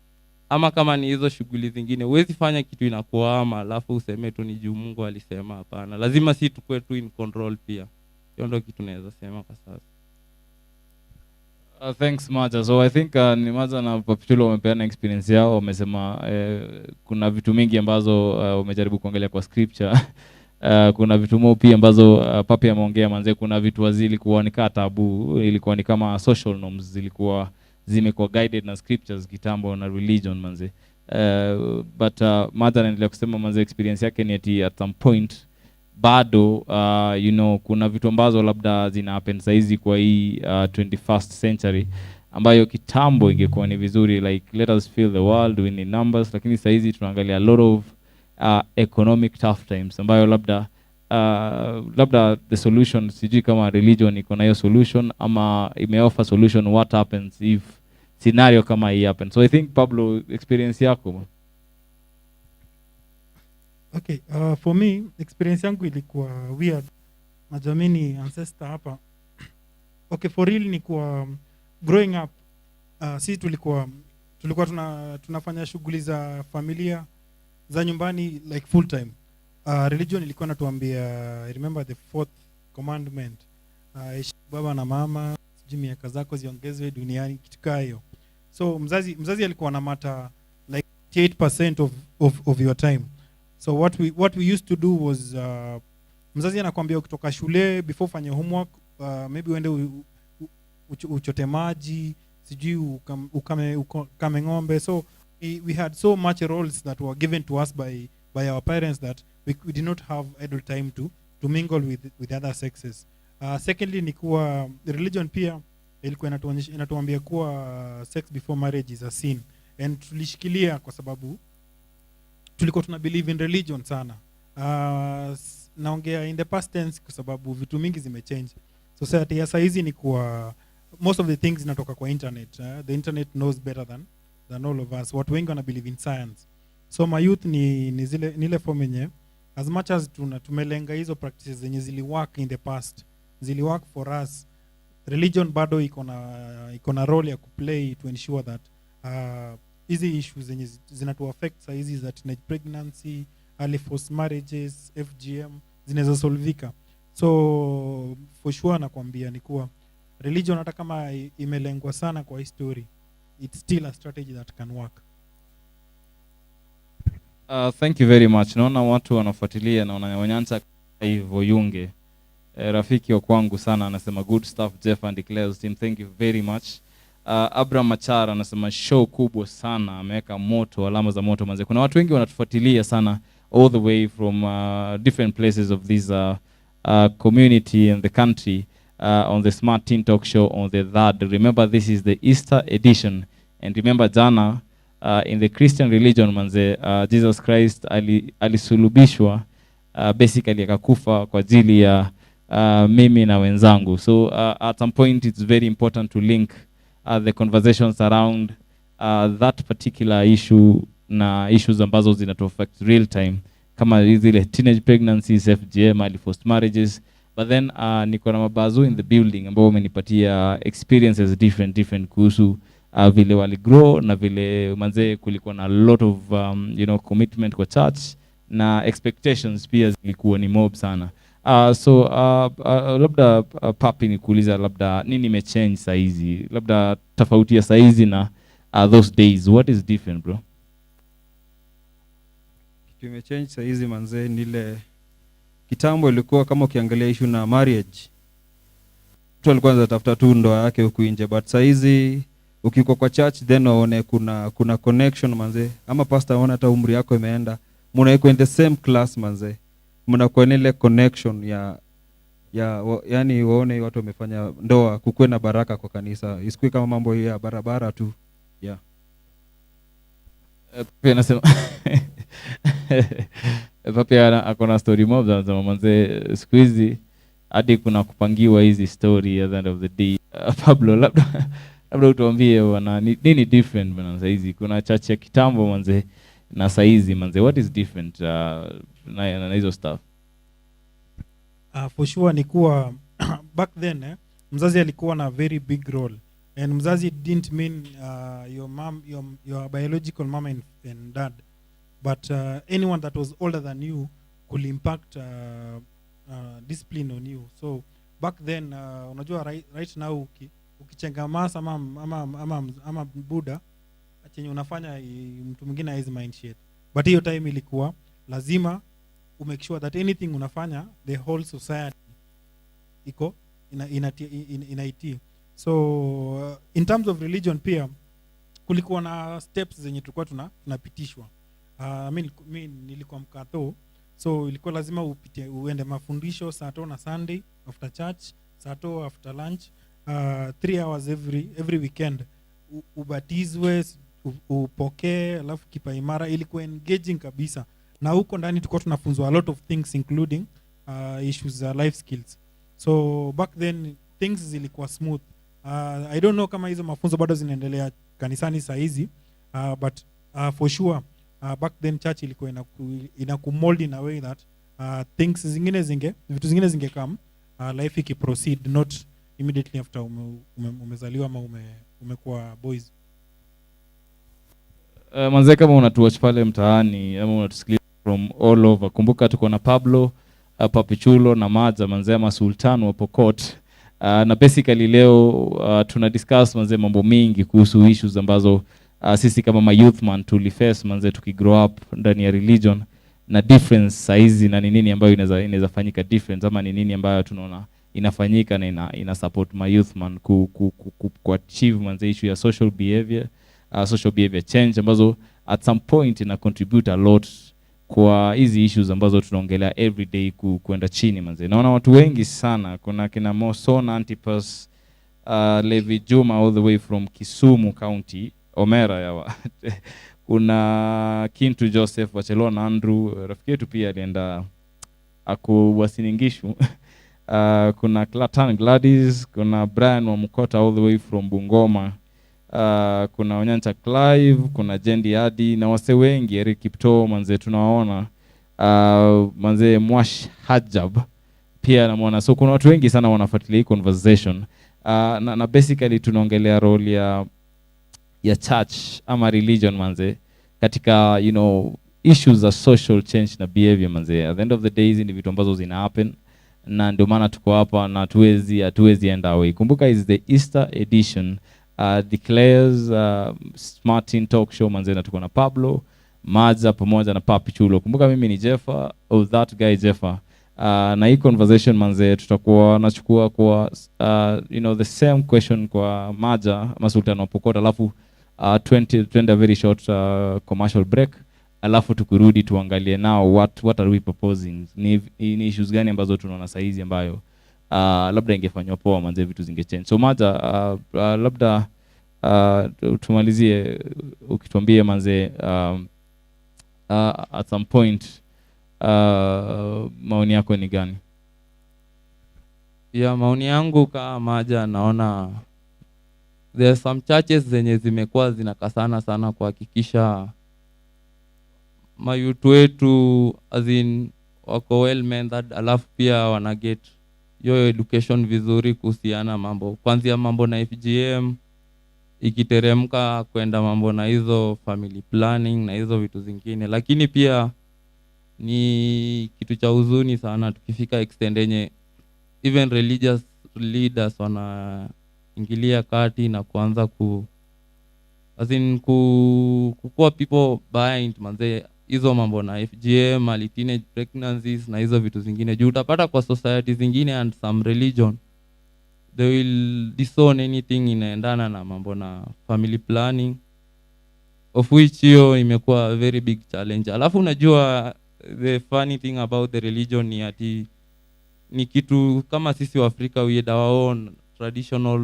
ama kama ni hizo shughuli zingine huwezi fanya kitu inakuama alafu useme tu ni juu Mungu alisema. Hapana, lazima si tukue tu in control pia. Hiyo ndio kitu naweza sema kwa sasa. Thanks Maja. So I think ni Maja na Papitulo wamepeana experience yao, wamesema kuna vitu mingi ambazo wamejaribu kuongelea kwa scripture. Kuna vitu mo pia ambazo Papi ameongea manze, kuna vitu wazili kuwa ni tabu, ilikuwa ni kama social norms zilikuwa zimekuwa guided na scriptures kitambo na religion manze. But Maja anaendelea kusema manze experience yake ni ati at some point bado you know kuna vitu ambazo labda zina happen saizi kwa hii 21st century ambayo kitambo ingekuwa ni vizuri, like let us fill the world we need numbers, lakini saizi tunaangalia a lot of economic tough times ambayo labda the solution sijui kama religion iko na hiyo solution ama imeoffer solution what happens if scenario kama hii happen. So I think Pablo, experience yako. Okay, for me experience yangu ilikuwa weird. Najamini ancestor hapa. Okay, for real ni kwa growing up si tulikuwa tunafanya shughuli za familia za nyumbani like full time. Religion ilikuwa natuambia, I remember the 4th commandment, baba na mama, sijui miaka zako ziongezwe duniani, kitu kama hiyo. So mzazi alikuwa na mata like 8% of your time. So what we used to do was mzazi anakuambia ukitoka shule before fanye homework maybe uende uchote maji, sijui ukame ng'ombe. So we had so much roles that were given to us by our parents that we did not have idle time to mingle with other sexes. Secondly ni kuwa religion pia ilikuwa inatuambia kuwa sex before marriage is a sin, and tulishikilia kwa sababu tulikuwa tuna believe in religion sana. Naongea in the past tense kwa sababu vitu mingi zimechange. Society ya saizi ni kuwa most of the things zinatoka kwa internet. The internet knows better than all of us. Watu wengi wana believe in science. So my youth ni ile form yenye as much as tumelenga hizo practices zenye zili work in the past, zili work for us, religion bado iko na role ya kuplay to ensure that hizi issues zenye zinatu affect saa hizi za teenage pregnancy, early forced marriages, FGM zinaweza solvika. So for sure nakwambia ni kuwa religion hata kama imelengwa sana kwa history, it's still a strategy that can work. Thank you very much. Naona watu wanafuatilia na wananyanza hivyo Yunge. Rafiki wa kwangu sana anasema good stuff Jeff and Declares team, thank you very much. Abraham Machara anasema show kubwa sana, ameweka moto, alama za moto manze. Kuna watu wengi wanatufuatilia sana all the way from different places of this community and the country on the Smart Teen Talk Show on the 3rd. Remember this is the Easter edition, and remember jana in the Christian religion manze, Jesus Christ alisulubishwa basically akakufa kwa ajili ya mimi na wenzangu. So at some point it's very important to link the conversations around that particular issue na issues ambazo zinatu affect real time kama zile teenage pregnancies, FGM, early forced marriages. But then niko na mabazu in the building ambao wamenipatia experiences different kuhusu vile wali grow na vile manze kulikuwa na a lot of commitment kwa church na expectations pia zilikuwa ni mob sana. So labda Papi nikuuliza labda nini imechange saizi, labda tofauti ya saizi na those days, what is different bro? Kitu imechange saizi manze, nile kitambo ilikuwa kama ukiangalia issue na marriage mtu alikuwa anatafuta tu ndoa yake huku nje, but saizi ukiko kwa church then waone kuna connection manze, ama pastor aone hata umri yako imeenda, mnaiko in the same class manze, mnakuwa ile connection yani waone watu wamefanya ndoa, kukuwe na baraka kwa kanisa, isikue kama mambo ya barabara tu. Yeah. Pia nasema pia akona story mob za manze siku hizi hadi kuna kupangiwa hizi story at the end of the day. Pablo, labda utuambie wana nini different bana saizi, kuna church ya kitambo manze na saizi manze, what is different na hizo stuff? For sure ni kuwa back then mzazi alikuwa na very big role, and mzazi didn't mean your mom, your biological mom and dad, but anyone that was older than you could impact discipline on you. So back then unajua right now ukichenga masa ama buda chenye unafanya mtu mwingine haizi mind shit, but hiyo time ilikuwa lazima make sure that anything unafanya the whole society iko inaiti. So in terms of religion pia kulikuwa na steps zenye tulikuwa tunapitishwa. Mimi nilikuwa Mkatho, so ilikuwa lazima uende mafundisho Sato na Sunday after church, Sato after lunch, 3 hours every weekend, ubatizwe, upokee, alafu kipaimara. Ilikuwa engaging kabisa, na huko ndani tulikuwa tunafunzwa a lot of things including issues life skills. So back then things zilikuwa smooth. I don't know kama hizo mafunzo bado zinaendelea kanisani saa hizi, but for sure back then church ilikuwa inakumold in a way that things vitu zingine zinge life ikiproceed, not immediately after umezaliwa ama umekuwa boys. Manze, kama unatuwatch pale mtaani ama unatusikiliza from all over, kumbuka tuko na Pablo, Papichulo na Maza manze, ama Sultan wa Pokot. Na basically leo tuna discuss manze mambo mingi kuhusu issues ambazo sisi kama ma youth man tuliface manze tukigrow up ndani ya religion, na difference saizi na nini ambayo inaweza fanyika difference, ama ni nini ambayo tunaona inafanyika na ina support my youth man ku achieve manze issue ya social behavior change, ambazo at some point ina contribute a lot kwa hizi issues ambazo tunaongelea every day kuenda chini manze. Naona watu wengi sana, kuna kina Mosona Antipas, Levi Juma all the way from Kisumu County, Omera yawa kuna Kintu Joseph Wachelona Andrew, rafiki yetu pia alienda Wasiningishu. Kuna Clatan Gladys, kuna Brian wa Mukota all the way from Bungoma, kuna Onyancha Clive, kuna Jendi Adi na wase wengi, Eric Kipto manze tunawaona, manze Mwash Hajab pia na mwana. So kuna watu wengi sana wanafuatilia hii conversation, na basically tunaongelea role ya church ama religion manze katika issues za social change na behavior manze. At the end of the day hizi ni vitu ambazo zina happen, na ndio maana tuko hapa na hatuwezi end away. Kumbuka is the Easter edition, Declares Smart Teen Talk Show manze, na tuko na Pablo, Maza pamoja na Papi Chulo. Kumbuka mimi ni Jeffa, that guy Jeffa. Na hii conversation manze tutakuwa nachukua kwa the same question kwa Maja Sultan wa Pokot, alafu 20 very short commercial break, alafu tukurudi tuangalie now what are we proposing, ni issues gani ambazo tunaona saizi ambayo labda ingefanywa poa manze, vitu zingechange. So Maja, labda tumalizie ukituambia manze at some point maoni yako ni gani? Maoni yangu kama Maja, naona there are some churches zenye zimekuwa zinakasana sana kuhakikisha mayutu wetu as in wako well mentored, alafu pia wana get yo education vizuri kuhusiana mambo kwanzia mambo na FGM ikiteremka kwenda mambo na hizo family planning na hizo vitu zingine. Lakini pia ni kitu cha huzuni sana tukifika extend yenye even religious leaders wana ingilia kati na kuanza kukua people behind manze hizo mambo na FGM, early teenage pregnancies na hizo vitu zingine. Juu utapata kwa society zingine and some religion they will disown anything inaendana na mambo na family planning, of which hiyo imekuwa a very big challenge. Alafu unajua the funny thing about the religion ni ati ni kitu kama sisi wa Afrika we had our own traditional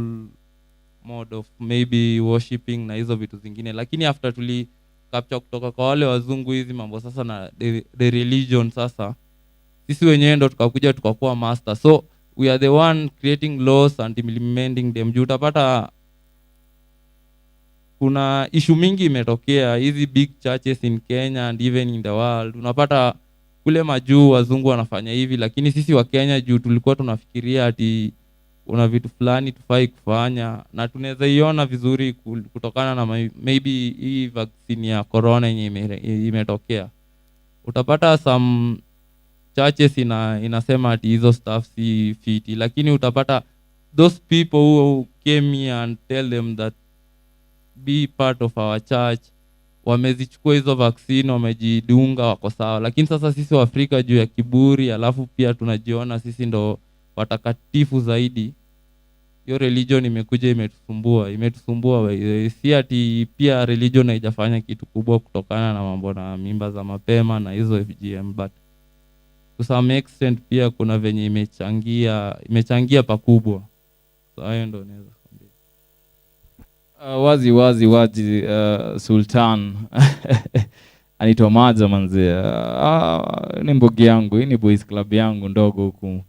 mode of maybe worshiping na hizo vitu zingine, lakini after tuli capture kutoka kwa wale wazungu hizi mambo sasa na the religion, sasa sisi wenyewe ndo tukakuja tukakuwa master, so we are the one creating laws and implementing them. Juu utapata kuna issue mingi imetokea hizi big churches in Kenya and even in the world. Unapata kule majuu wazungu wanafanya hivi, lakini sisi wa Kenya juu tulikuwa tunafikiria ati una vitu fulani tufai kufanya, na tunaweza iona vizuri kutokana na maybe hii vaccine ya corona yenye imetokea. Utapata some churches inasema ati hizo stuff si fiti, lakini utapata those people who came here and tell them that be part of our church wamezichukua hizo vaccine, wamejidunga, wako sawa. Lakini sasa sisi wa Afrika juu ya kiburi, alafu pia tunajiona sisi ndo watakatifu zaidi, hiyo religion imekuja imetusumbua. Si ati pia religion haijafanya kitu kubwa kutokana na mambo na mimba za mapema na hizo FGM, but to some extent pia kuna venye imechangia pakubwa. So hayo ndo naweza wazi Sultan anaitwa Maja manze. Ni mbogi yangu, hii ni boys club yangu ndogo huku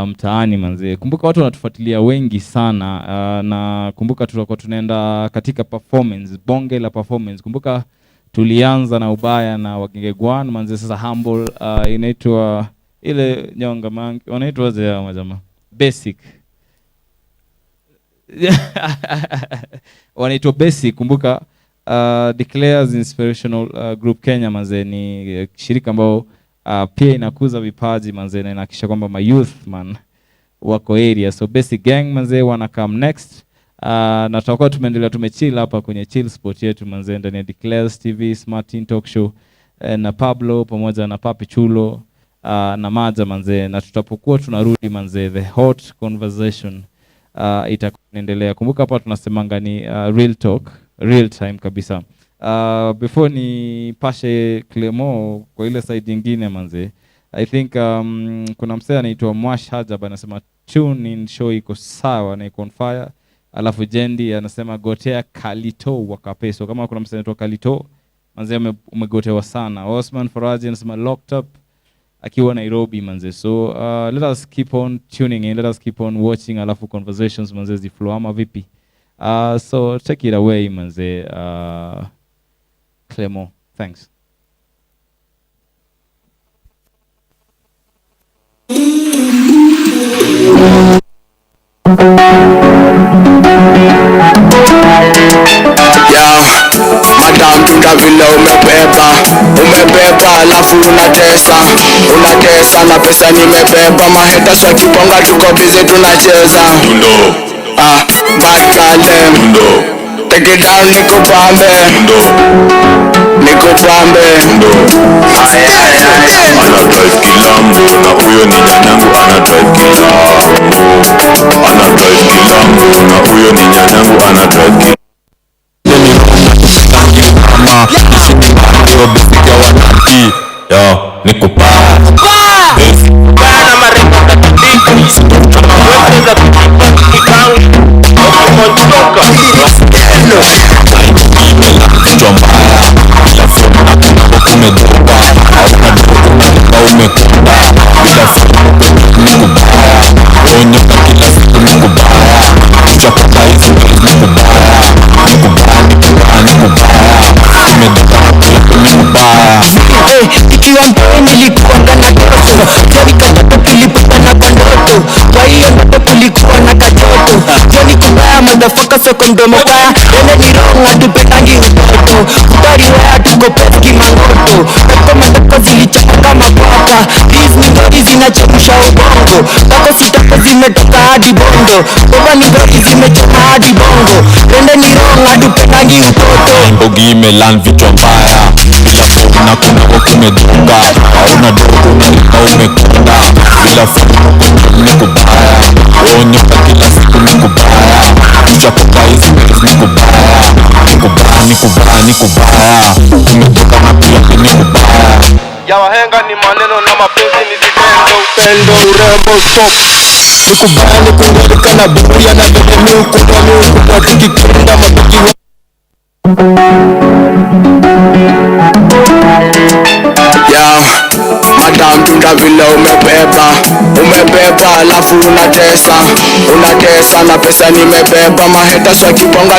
mtaani manze. Kumbuka watu wanatufuatilia wengi sana, na kumbuka tutakuwa tunaenda katika performance, bonge la performance. Kumbuka tulianza na ubaya na Wagenge Gwan manze, sasa humble inaitwa ile nyonga mangi, wanaitwa zao jamaa basic wanaitwa basic. Kumbuka Declares Inspirational Group Kenya manze ni shirika ambao pia inakuza vipaji manze, na inahakikisha kwamba ma youth man wako area. So Basic Gang manze wana come next, na tutakuwa tumeendelea tumechill hapa kwenye chill spot yetu manze ndani ya Declares TV Smart Teen Talk Show na Pablo pamoja na Papi Chulo na Maja manze, na tutapokuwa tunarudi manze the hot conversation itaendelea. Kumbuka hapa tunasemanga ni real talk, real time kabisa. Before ni pashe Clemo kwa ile side nyingine manze, I think kuna msee anaitwa Mwash Hajab anasema tune in show iko sawa na iko on fire. Alafu Jendi anasema gotea Kalito wakapeso. Kama kuna msee anaitwa Kalito manze umegotewa sana. Osman Faraji anasema locked up akiwa Nairobi manze. So let us keep on tuning in, let us keep on watching, alafu conversations manze ziflow ama vipi. So take it away manze, Clemo. Thanks. Madam tunda vile umebeba alafu unatesa na pesa nimebeba, mahetas wakiponga tuko busy tunacheza bad kalem take it down nikupambe ana drive kilambo na huyo ni nyanyangu ana drive kilambo na huyo ni nyanyangu ana drive nikupaa bana marengo tatandika weza kikangu omonchoka rastelo kichwa mbaya bila fomu na kumboka umedoba hauna dogo unalipa umekonda bila fomu nikubaya onyoka kila siku nikubaya kichwa kata hizi nikubaya umedoba nikubaya ikiwa mpeo nilikuanga na toto jani katoto kilipatana kwa ndoto, kwa hiyo ndoto kulikuwa na katoto jani kubaya madafaka soko mdomo kaya ene ni ronga tupetangi utoto kutari wea tuko peski mangoto tako matako zilichapa kama papa hizi ngori zinachemusha ubongo tako sitako zimetoka hadi bondo baba ni ngori zimechoma hadi bongo ene ni ronga tupetangi utoto mbogi imelan vichwa mbaya bila fomu na kuna kumedunga hauna dogo unalika umekunda bila fumu ni kubaya onyoka kila siku ni kubaya tuchakoka hizi ni kubaya ni kubaya ni kubaya ni kubaya tumetoka na pia ni kubaya ya wahenga ni maneno na mapenzi ni vitendo, upendo urembo stop ni kubaya ni kungalika na buria na vile miuku kwa tukikunda mabiki Madam tunda vile umebeba alafu unatesa na pesa nimebeba maheta swa kiponga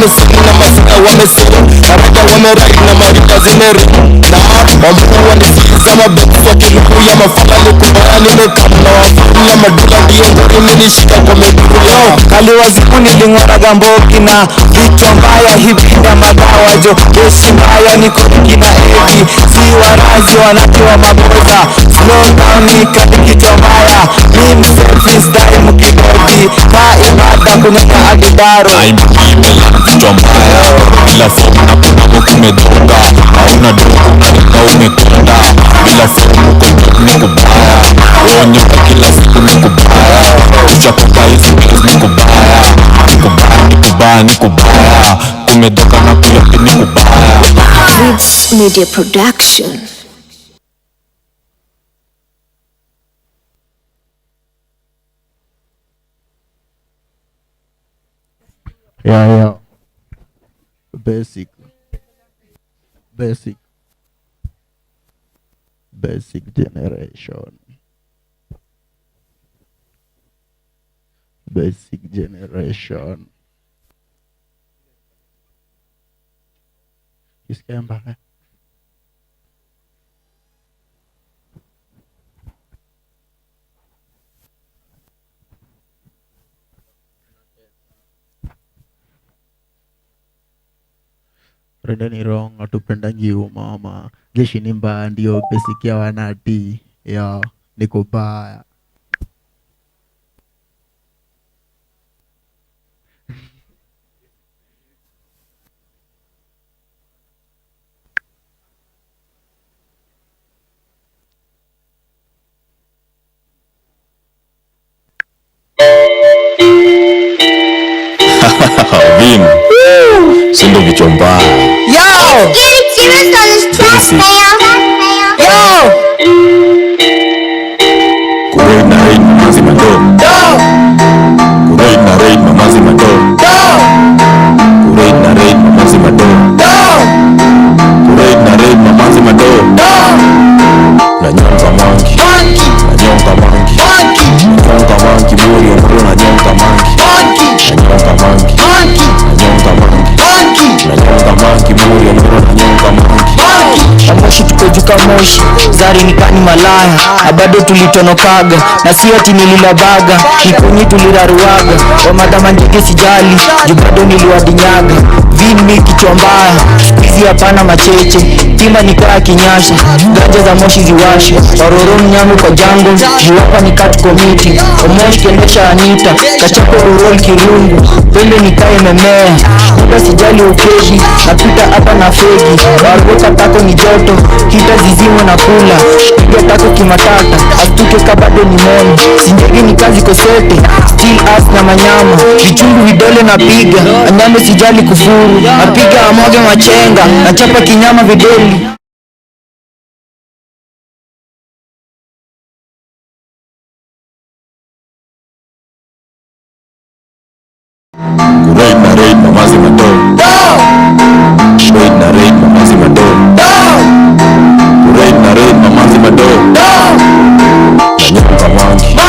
Mesini na masina wamesiri Naraka wamerai na marika zineri Na wamuna wanisikiza mabeku wakiluku ya mafala Nikubaya nimekamu na wafuru ya madula Ndiyo ngori minishika kwa mekuru yao Kaliwaziku nilingora gamboki na vichwa mbaya hivi na madawa jo Keshi mbaya niko kina egi Si warazi wanati wa maboza Slow down nikati kichwa mbaya Mimi selfie style mkidogi Ka ibada kunyaka adidaro kichwa mbaya bila fomu na kuna kumedunga hauna dogo unalika umekonda bila fomu ni kubaya onyoka kila siku ni kubaya tuchakoka hizi ni kubaya ni kubaya ni kubaya ni kubaya kumedoka na pia ni kubaya Vids Media Production. Yeah. Basic generation. Basic generation. Kisikia mbaya? Renda ni wrong, atupendangi umama. Jeshi ni mbaya ndio basic ya wanati. Ya, niko baya. Vim sindo vichwa mbaya. Yo! Getting serious on this track, man. Yo! Kurei na raid mamazi mado. Kurei na raid mamazi mado. Kurei na raid mamazi mado. Kurei na raid mamazi mado. Na nyonga mangi. Na nyonga mangi. Na nyonga mangi muri ongoro na nyonga mangi. Na nyonga mangi. Na nyonga mangi. Na nyonga mangi muri ongoro na nyonga mangi. Moshi tukojuka moshi, zari nikani malaya na bado tulitonokaga, na si ati nililabaga, nikuni tuliraruaga. Wa madama njege sijali, jubado niliwadinyaga. Vini kichwa mbaya, hizi hapana macheche. Tima nikaa kinyasha, ganja za moshi ziwashe. Waroro mnyamu kwa jango, juwapa nikatu komiti. Omoshi kendesha Anita, kachako urol kirungu. Pende nikaye memea, kuda sijali ukedi. Napita hapa na fegi, waruka tako ni joto. Hita zizimo na kula, piga tako kimatata. Astuke kabado ni mono, sinjegi ni kazi kosete. Still ass na manyama, vichungu vidole na piga. Anyame sijali kufuru, napiga amoge machenga. Nachapa kinyama videli. Kurei na raid mamazi mado. Kurei na raid mamazi mado. Kurei na raid mamazi mado. Na nyonga mangi. Na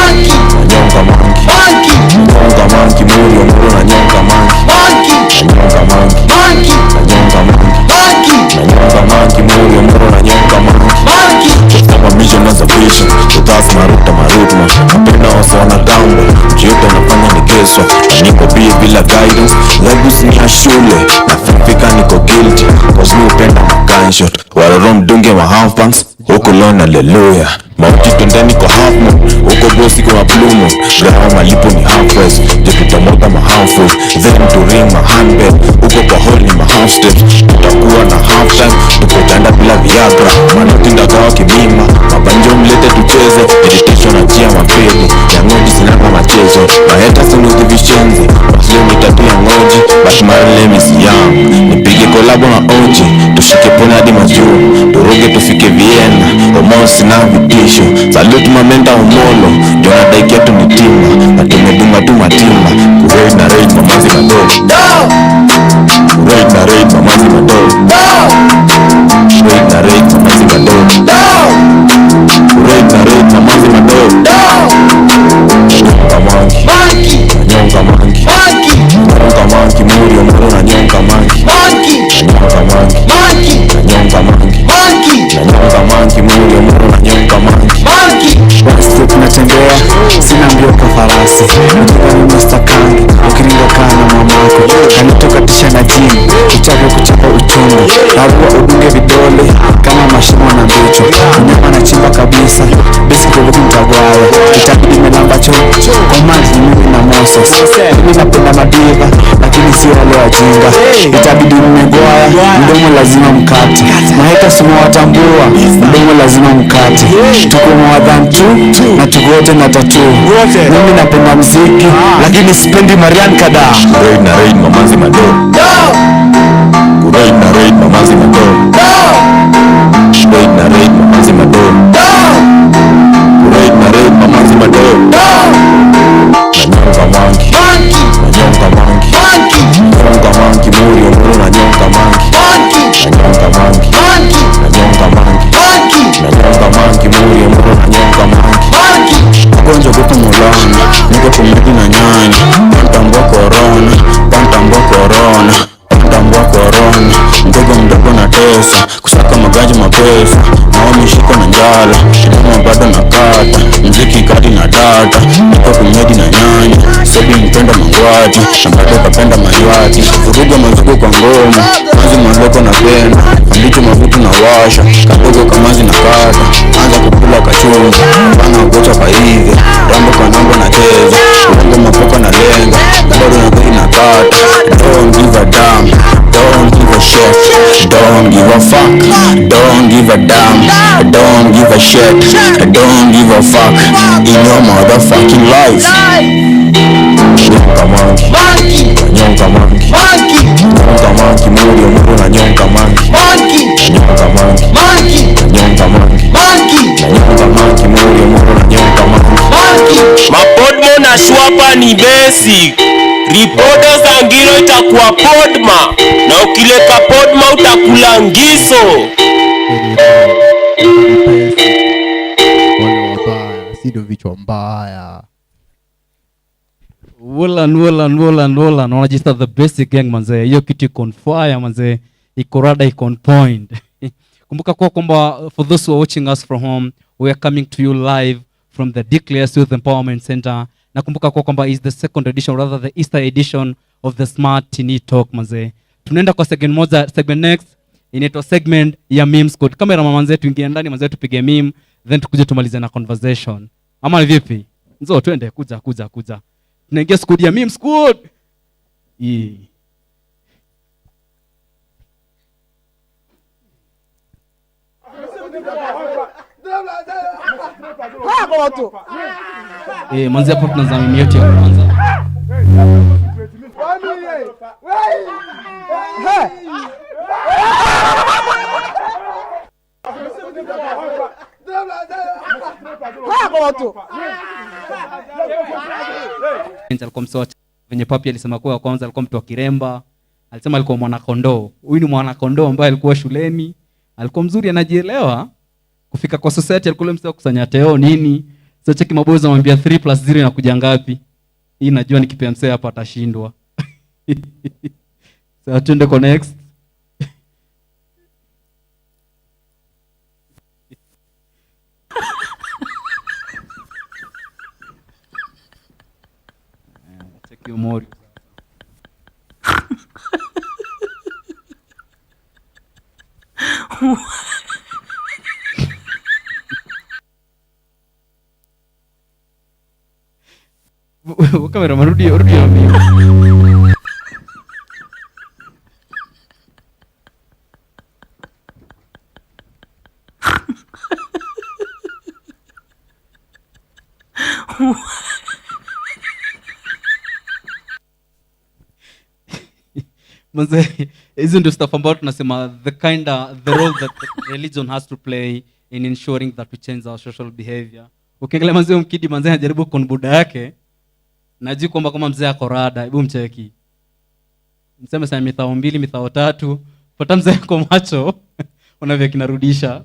nyonga mangi. Na nyonga mangi muri ongoro na nyonga mangi. Na nyonga mangi. Na nyonga mangi. Na nyonga mangi muri ongoro na nyonga mangi. Kama mission na vision, utasi maruta marutma. Napenda wasa wana gambo, mjiuta nafanya ni keswa. Na niko bila guidance, labus ni ya shule. Na fifika niko guilty, cause mi upenda magunshot. Waroro mdunge wa half pants, huko lona hallelujah. Mauti twendani kwa half moon, huko bosi kwa blue moon. Graha malipo ni half price, jepita moda ma half foot. Then to ring ma handbell, huko kwa hall ni ma half steps. Tutakuwa na half time, tuko janda bila Viagra, manoti ndakawa kibima, mabanjo mlete tucheze, meditation achia mapepo, ya ngodi sinanga machezo, maheta sinuthi vishenzi, basile mitatu ya ngoji, bashmarele misiyam, nipige kolabo na oji, tushike pone hadi majuu, turuge tufike Vienna, homosi na vitisho, salute mamenta umolo, jona daikia tunitima, na tumedunga tu matima, kurate na rate mamazi madogo, kurate na rate mamazi madogo, kurate na rate mamazi madogo, kurate na rate mamazi madogo, nyonga manki, nyonga manki, nyonga manki, muri omoro na nyonga manki, nyonga manki, nyonga manki, nyonga manki, muri omoro na nyonga manki. Backstep natembea, sina mbio kwa farasi, mtukani Mr. Kang, ukiringa kana mamako, kanitoka tisha na jini, kuchapa uchungu, narua udunge vidole, kama mashimo na mbicho, mnyama na chimba kabisa, besi kuvuki mtagwaya, itabidi melamba cho, kwa maji mimi na moso, mimi napenda madiva, lakini si wale wajinga, itabidi mmegwaya, mdomo lazima mkate, maheka sumo watambua, mdomo lazima mkate, tuko more than two, na tukote na tatu, mimi napenda mziki, lakini sipendi Marian Kada. Kurate na rate mamazi madogo, kurate na rate mamazi madogo, kurate na rate mamazi madogo, kurate na rate mamazi madogo, na nyonga manki, na nyonga manki, nyonga manki, muri omoro na nyonga manki, na nyonga manki, na nyonga manki, na nyonga manki, muri omoro na nyonga manki. Magonjwa kutu mulani, niko kumedi na nyani, pantambua korona, pantambua korona, pantambua korona, mdogo na tesa, kusaka magaji mapesa, maomi shiko na njala, shidama bado na kata, mziki kati na data, niko kumedi na nyani, sebi mpenda mangwati, na bado kapenda mayuati, vuruga mazugo kwa ngoma, mazi mazoko na penda, ambicho mavutu na washa, kadogo kamazi na kata, anza kukula kachunga, bana ugocha kaive, rambo kanambo na cheza, uongo mapoka na lenga, bado na gari na kata, don't give a damn, don't give a shit, don't give a fuck, don't give a damn, don't give a shit, don't give a fuck, in your motherfucking life. Nyonga manki, nyonga manki, nyonga manki, muri omoro na nyonga manki, nyonga manki, nyonga manki, nyonga manki, muri omoro na nyonga manki. Mapodmo na shwapa ni basic. Ripodo za ngiro itakuwa podma, na ukileka podma utakula ngiso. Wale wabaya, sido vichwa mbaya. Wolan wanajista the basic gang manze, hiyo kitu iko on fire manze, iko rada, iko on point. Kumbuka kwa kwamba for those who are watching us from home, we are coming to you live from the Declares Youth Empowerment Center. Na kumbuka kwa kwamba is the second edition, rather the Easter edition of the Smart Tini Talk manze. Tunaenda kwa segment next, inaitwa segment ya memes code. Kamera manze, tuingie ndani manze, tupige meme, then tukuje tumalize na conversation. Ama ni vipi? Nzo twende, kuja. Tunaingia squad ya meme squad. Manzi hapo tunaanza meme yetu ya kwanza. Alikuwa msote venye papi alisema kwa kwanza alikuwa mtu wa Kiremba, alisema alikuwa mwana kondoo. Huyu ni mwana kondoo ambaye alikuwa shuleni, alikuwa mzuri, anajielewa. Kufika kwa society alikuwa msao kusanya teo nini. Sasa cheki mabozo anamwambia 3+0 inakuja ngapi? Hii najua nikipea msee hapa atashindwa. Sasa tuende kwa next. Cheki umori. Kamera marudi ya mimi. Manze, hizo ndio stuff ambayo tunasema the role that religion has to play in ensuring that we change our social behavior. Ukiangalia manze mkidi manze anajaribu konbuda yake, najui kwamba kama mzee ako rada, hebu mcheki. Mseme sana mithao 2, mithao 3, pata mzee kwa macho, unavyo kinarudisha.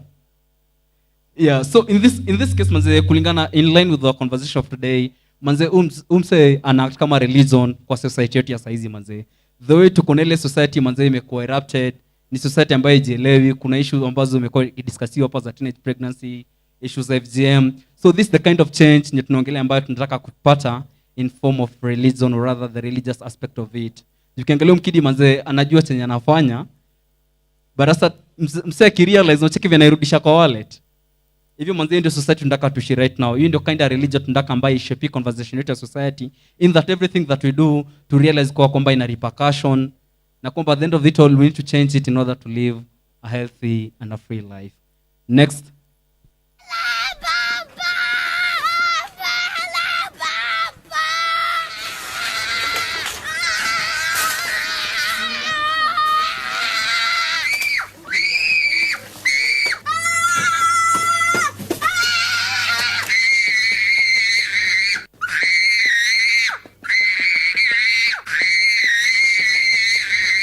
Yeah, so in this case manze, kulingana in line with the conversation of today, manze umse anact kama religion kwa society yetu ya saizi manze. The way tuko na ile society manze imekuwa erupted, ni society ambayo ijielewi, kuna issue ambazo zimekuwa discussiwa hapa za teenage pregnancy, issues of FGM. So this is the kind of change ni tunaongelea ambayo tunataka kupata in form of religion, or rather the religious aspect of it. Ukiangalia mkidi manze anajua chenye anafanya, but sasa msee akirealize unacheki vile anairudisha kwa wallet. Hivyo manze ndio society tunataka tuishi right now. Hiyo ndio kind of religion tunataka ambayo ishape conversation yetu ya society, in that everything that we do to realize kwa kwamba ina repercussion, na kwamba at the end of it all we need to change it in order to live a healthy and a free life. Next.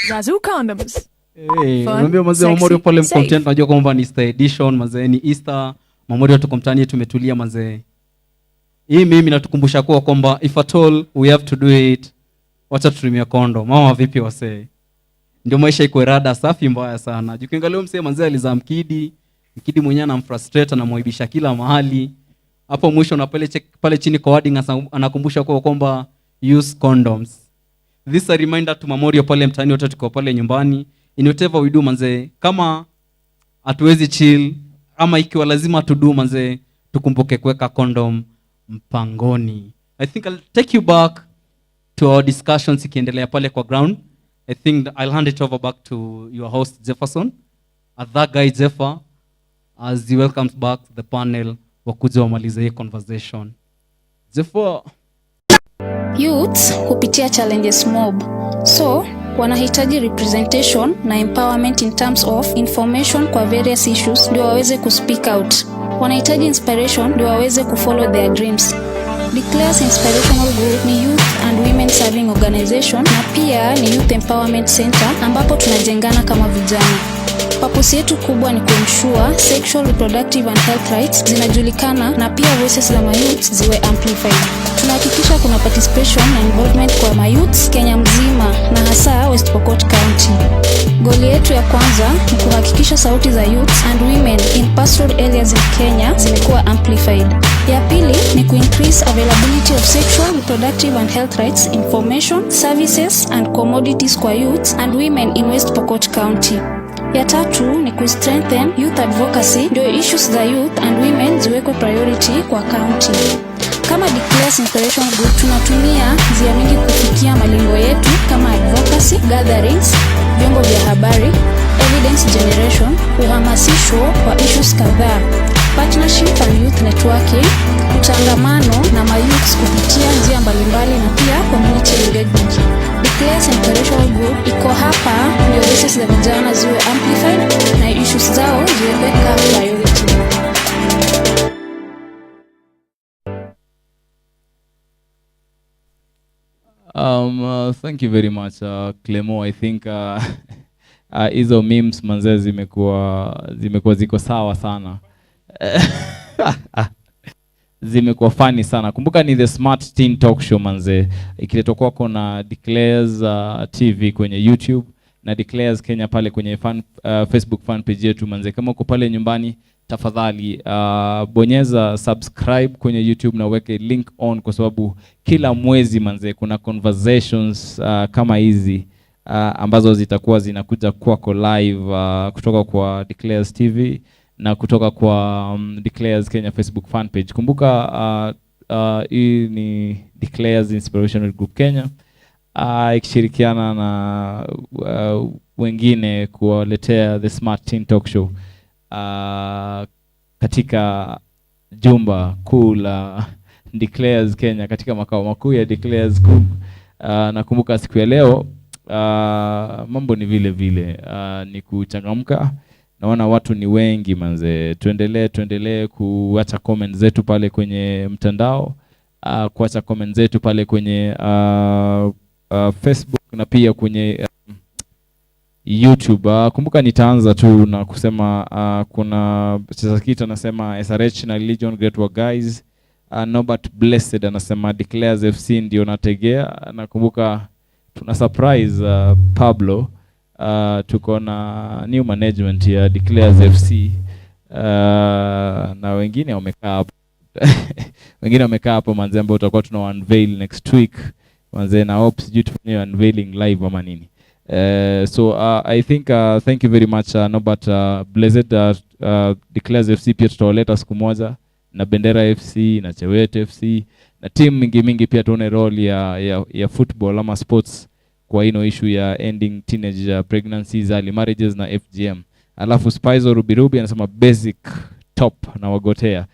Zazu condoms. Hey, Fun, mwambie mzee sexy, Memorial pale safe. mcontent, najua kwamba ni Easter edition mzee, ni Easter. Memorial tuko mtaani tumetulia mzee. Hii mimi natukumbusha kwa kwamba if at all we have to do it, wacha tutumie kondo. Mama vipi wasee? Ndio maisha iko rada safi mbaya sana. Ukiangalia mzee mzee alizaa mkidi mwenyewe anamfrustrate na muibisha kila mahali. Hapo mwisho na pale chini kwa wording anakumbusha kwa kwamba use condoms. This is a reminder to Memorial pale mtaani wote tuko pale nyumbani. In whatever we do manze, kama hatuwezi chill ama ikiwa lazima to do manze, tukumbuke kuweka condom mpangoni. I think I'll take you back to our discussions ikiendelea pale kwa ground. I think I'll hand it over back to your host Jefferson, that guy Jeffer, as he welcomes back the panel wakuja wamalize hii conversation. Jeffer. Youths hupitia challenges mob, so wanahitaji representation na empowerment in terms of information kwa various issues ndio waweze kuspeak out. Wanahitaji inspiration ndio waweze kufollow their dreams. Declare's inspirational group ni youth and women serving organization, na pia ni youth empowerment center ambapo tunajengana kama vijana. Purpose yetu kubwa ni kuensure sexual, reproductive and health rights zinajulikana na pia voices za mayouth ziwe amplified. Tunahakikisha kuna participation na involvement kwa mayouth Kenya mzima na hasa West Pokot County. Goal yetu ya kwanza ni kuhakikisha sauti za youth and women in pastoral areas in Kenya zimekuwa amplified. Ya pili ni increase availability of sexual, reproductive and health rights information, services and commodities kwa youth and women in West Pokot County. Ya tatu ni strengthen youth advocacy ndio issues za youth and women ziwekwe priority kwa county. Kama Declare's Inspiration Group tunatumia njia mingi kufikia malengo yetu kama advocacy, gatherings, vyombo vya habari, evidence generation, uhamasisho wa issues kadhaa, partnership and youth networking, utangamano na mayouths kupitia njia mbalimbali na pia community engagement. Declare's Inspiration Group iko hapa ndio voices za vijana ziwe amplified na issues zao ziwekwe kama priority. Thank you very much Clemo. I think hizo memes manze zimekuwa ziko sawa sana. Zimekuwa funny sana. Kumbuka ni the Smart Teen Talk Show manze, ikiletwa kwako na Declares TV kwenye YouTube na Declares Kenya pale kwenye Facebook fan page yetu manze. Kama uko pale nyumbani tafadhali bonyeza subscribe kwenye YouTube na weke link on, kwa sababu kila mwezi manze kuna conversations kama hizi ambazo zitakuwa zinakuja kwako live kutoka kwa Declares TV na kutoka kwa Declares Kenya Facebook fan page. Kumbuka hii ni Declares Inspirational Group Kenya ikishirikiana na wengine kuwaletea the Smart Teen Talk Show katika jumba kuu la Declares Kenya, katika makao makuu ya Declares Group. Nakumbuka siku ya leo mambo ni vile vile, ni kuchangamka. Naona watu ni wengi manze. Tuendelee kuacha comments zetu pale kwenye mtandao, kuacha comments zetu pale kwenye Facebook na pia kwenye YouTube. Kumbuka nitaanza tu na kusema kuna Chesakita anasema SRH na Religion Great Work Guys. Norbert Blessed anasema Declares FC ndio nategea. Nakumbuka tuna surprise Pablo, tuko na new management ya Declares FC, na wengine wamekaa hapo wengine wamekaa hapo manze, ambao tutakuwa tuna unveil next week manze, na hope sijui tufanye unveiling live ama nini. So I think thank you very much Norbert Blessed. Declares FC pia tutawaleta siku moja na Bendera FC na Chewete FC na team mingi pia tuone role ya football ama sports kwa ino issue ya ending teenage pregnancies, early marriages na FGM. Alafu Spizo Rubirubi anasema basic top na wagotea.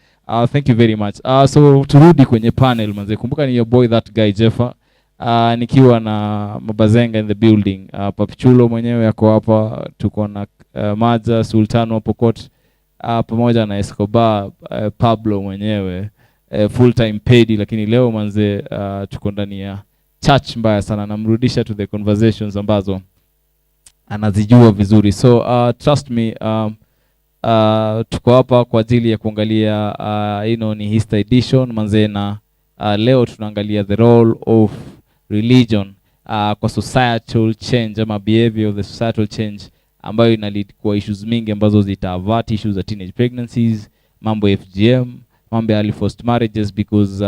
Thank you very much. So turudi kwenye panel manze. Kumbuka ni your boy that guy Jeffa. Nikiwa na Mabazenga in the building. Papichulo mwenyewe yako hapa, tuko na Maja Sultano Pokot pamoja na Escobar, Pablo mwenyewe full time paid, lakini leo manze tuko ndani ya church mbaya sana. Namrudisha to the conversations ambazo anazijua vizuri. So trust me, tuko hapa kwa ajili ya kuangalia ni Easter edition manze, na leo tunaangalia the role of religion kwa societal change ama behavior of the societal change, ambayo ina lead kwa issues mingi ambazo zitaavert issues za teenage pregnancies, mambo FGM, mambo early forced marriages, because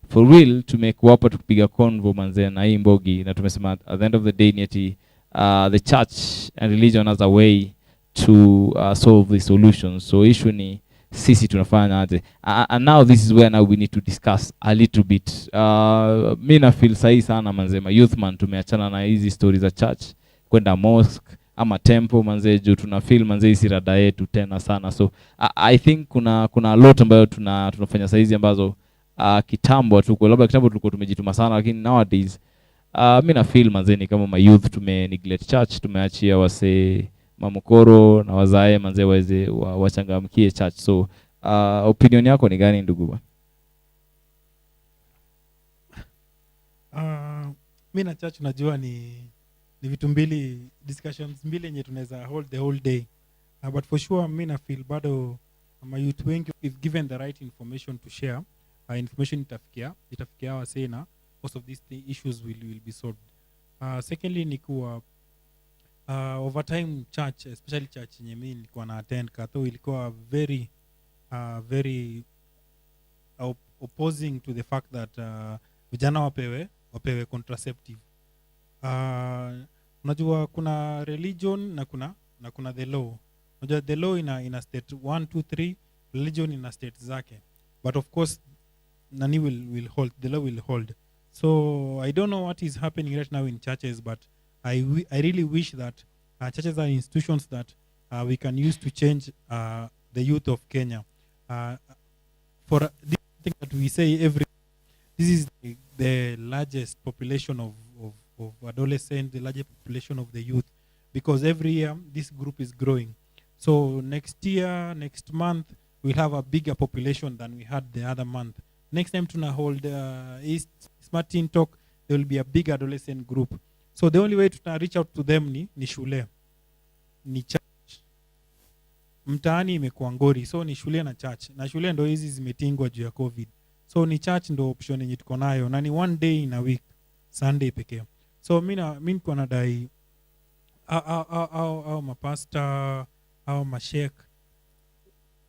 for real tumekuwa hapa tukipiga convo manze na hii mbogi, na tumesema at the end of the day ni the church and religion as a way to solve the solutions. So issue ni sisi tunafanya aje, and now this is where now we need to discuss a little bit. Mimi na feel sahi sana manze, ma youth man tumeachana na hizi stories za church kwenda mosque ama temple manze, juu tuna feel manze hii rada yetu tena sana. So I think kuna a lot ambayo tunafanya saizi ambazo kitambo tu, labda kitambo tulikuwa tumejituma sana, lakini nowadays mimi na feel manze ni kama my youth tume neglect church, tumeachia wase mamukoro na wazae manze waweze wachangamkie church. So opinion yako ni gani ndugu? Mimi na church unajua ni vitu mbili, discussions mbili yenye tunaweza hold the whole day. But for sure mimi na feel bado youth wengi, if given the right information to share, information itafikia wase na most of these issues will be solved. Secondly ni kuwa over time church, especially church yenye mimi nilikuwa na attend Katho, ilikuwa very opposing to the fact that vijana wapewe contraceptive. Unajua kuna religion na kuna the law. Unajua the law ina state 1 2 3, religion ina state zake, but of course nani will hold, the law will hold. So I don't know what is happening right now in churches, but I really wish that churches are institutions that we can use to change the youth of Kenya. For this thing that we say this is the largest population of adolescents, the largest population of the youth, because every year this group is growing. So next month we'll have a bigger population than we had the other month. Next time tuna hold East Smart Teen Talk, there will be a big adolescent group. So the only way to reach out to them ni shule, ni church. Mtaani imekuwa ngori, so ni shule na church, na shule ndo hizi zimetingwa juu ya COVID. So ni church ndo option yenye tuko nayo, na ni one day in a week, Sunday pekee. So mimi niko nadai au mapasta au mashek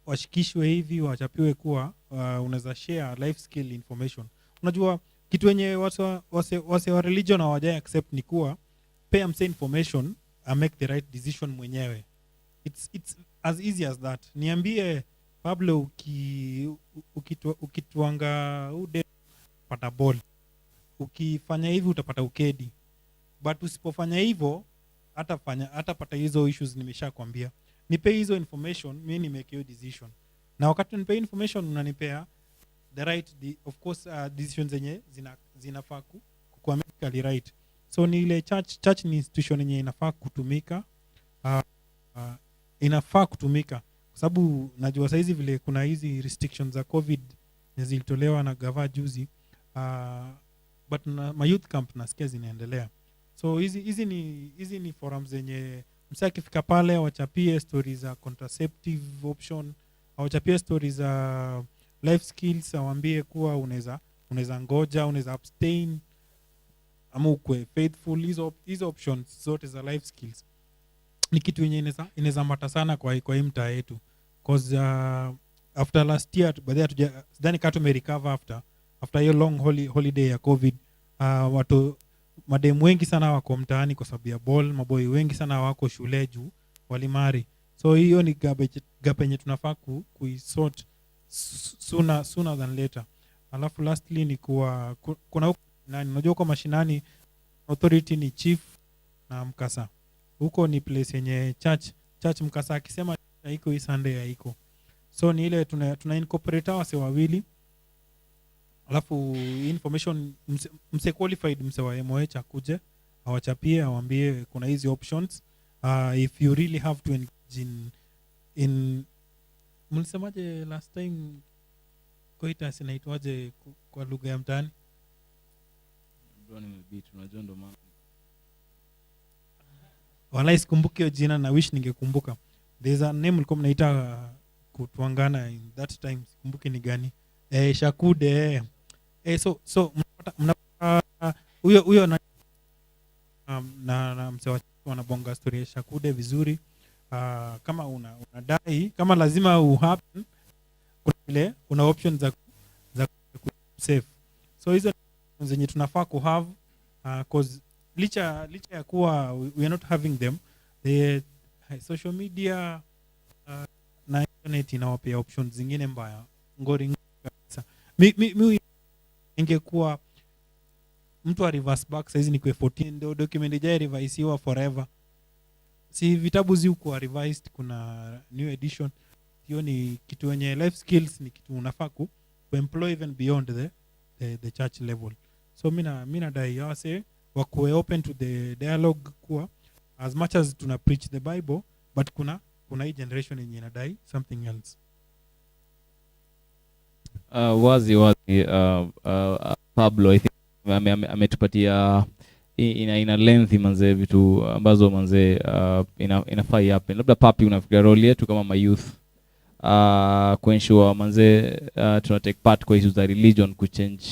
washikishwe hivi, wachapiwe kuwa unaweza share life skill information. Unajua kitu wenye wase wa religion hawajai accept ni kuwa pay mse information and make the right decision mwenyewe. It's as easy as that. Niambie Pablo, ukituanga ude pata ball, ukifanya hivi utapata ukedi, but usipofanya hivyo hata pata hizo issues. Nimeshakwambia nipe hizo information, mimi nimeke hiyo decision, na wakati nipe information unanipea the right of course decisions zenye zinafaa kuwa medically right. So ni ile church ni institution yenye inafaa kutumika inafaa kutumika kwa sababu najua saizi vile kuna hizi restrictions za COVID zilitolewa na gava juzi, but ma youth camp nasikia zinaendelea. So hizi ni forums zenye msaki akifika pale wachapie stories za contraceptive option, wachapie stories za life skills, awambie kuwa unaweza ngoja, unaweza abstain ama ukwe faithful. Hizo options zote za life skills ni kitu yenye inaweza mata sana kwa hii mtaa yetu, cause after last year baadaye sidhani kama tumerecover after hiyo long holiday ya COVID. Watu mademu wengi sana wako mtaani kwa sababu ya ball, maboy wengi sana wako shule juu walimari. So hiyo ni gap yenye tunafaa kuisort sooner than later. Alafu lastly ni kuwa kuna huko nani, unajua kwa mashinani authority ni chief na mkasa. Huko ni place yenye church mkasa akisema haiko hii Sunday haiko. So ni ile tuna incorporate wase wawili, alafu information mse qualified mse wa MOH akuje awachapie awambie kuna hizi options. If you really have to engage in mlisemaje last time coitus inaitwaje kwa lugha ya mtaani? Bro nimebeat, unajua ndo maana. Wala sikumbuki hiyo jina na wish ningekumbuka. There's a name ulikuwa mnaita kutuangana in that time, sikumbuki ni gani. Shakude. So mnapata huyo na msewa wanabonga story ya Shakude vizuri. Kama unadai kama lazima uhappen, kuna vile una options za save. So hizo zenye tunafaa kuhave, cause licha ya kuwa we are not having them, the social media na internet inawapea options zingine mbaya ngori kabisa. Mi ingekuwa mtu wa reverse back saizi ni kwa 14 ndio document ijaye revisewa forever. Si vitabu zi kwa revised, kuna new edition. Hiyo ni kitu yenye life skills ni kitu unafaa ku employ even beyond the church level. So mina dai yase wakuwe open to the dialogue kuwa as much as tuna preach the Bible, but kuna hii generation yenye inadai something else. Wazi Pablo I think ametupatia ina lengthy manze vitu ambazo manze inafai happen. Labda Papi, unafikiria role yetu kama ma youth kuensure manze tuna take part kwa issues za religion ku change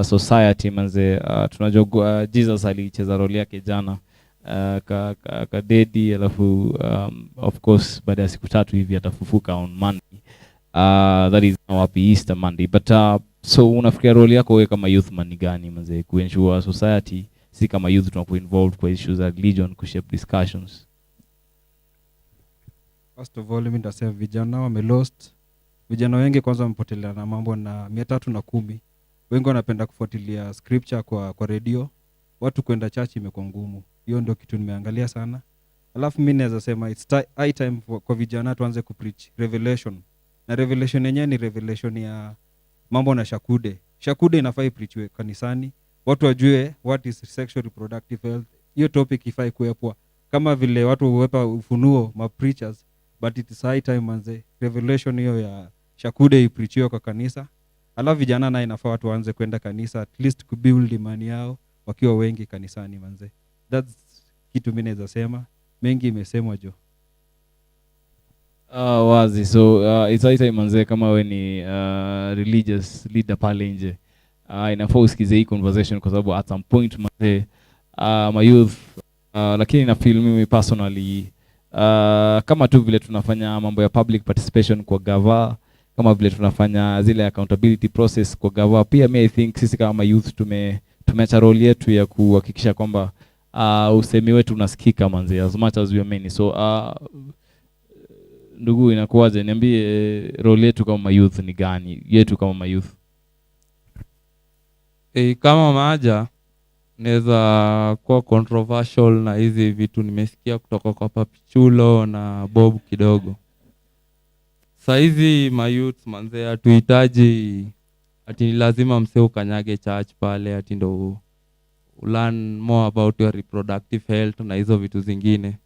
society manze. Tunajua Jesus alicheza role yake jana ka dedi, alafu of course baada ya siku 3 hivi atafufuka on Monday. That is now happy Easter Monday. But so unafikiria role yako wewe kama youth man ni gani manze kuensure society si kama youth tunakuwa involved kwa issues za religion ku shape discussions? First of all, mimi nitasema vijana wamelost. Vijana wengi kwanza wamepotelea na mambo na 310. Wengi wanapenda kufuatilia scripture kwa radio. Watu kwenda church imekuwa ngumu. Hiyo ndio kitu nimeangalia sana. Alafu mimi naweza sema it's high time kwa vijana tuanze kupreach revelation. Na revelation yenyewe ni revelation ya mambo na Shakude. Shakude inafaa ipreachwe kanisani. Watu wajue what is sexual reproductive health. Hiyo topic ifai kuwekwa kama vile watu huwepa ufunuo ma preachers, but it is high time manze revelation hiyo ya Shakude ipreachiwe kwa kanisa. Alafu vijana na inafaa watu waanze kwenda kanisa at least kubuild imani yao wakiwa wengi kanisani manze. That's kitu mimi naweza sema. Mengi imesemwa jo. Wazi. So it's high time manze kama we ni religious leader pale nje, inafaa usikize hii conversation kwa sababu at some point manze my youth lakini na feel mimi personally kama tu vile tunafanya mambo ya public participation kwa gava, kama vile tunafanya zile accountability process kwa gava, pia I think sisi kama youth tumeacha role yetu ya kuhakikisha kwamba usemi wetu unasikika manze as much as we are many. So ndugu, inakuwaje? Niambie role yetu kama youth ni gani? Yetu kama youth kama maja naweza kuwa controversial na hizi vitu nimesikia kutoka kwa Papi Chulo na Bob kidogo. Saizi mayouth manze hatuhitaji ati lazima msee ukanyage church pale ati ndo learn more about your reproductive health na hizo vitu zingine.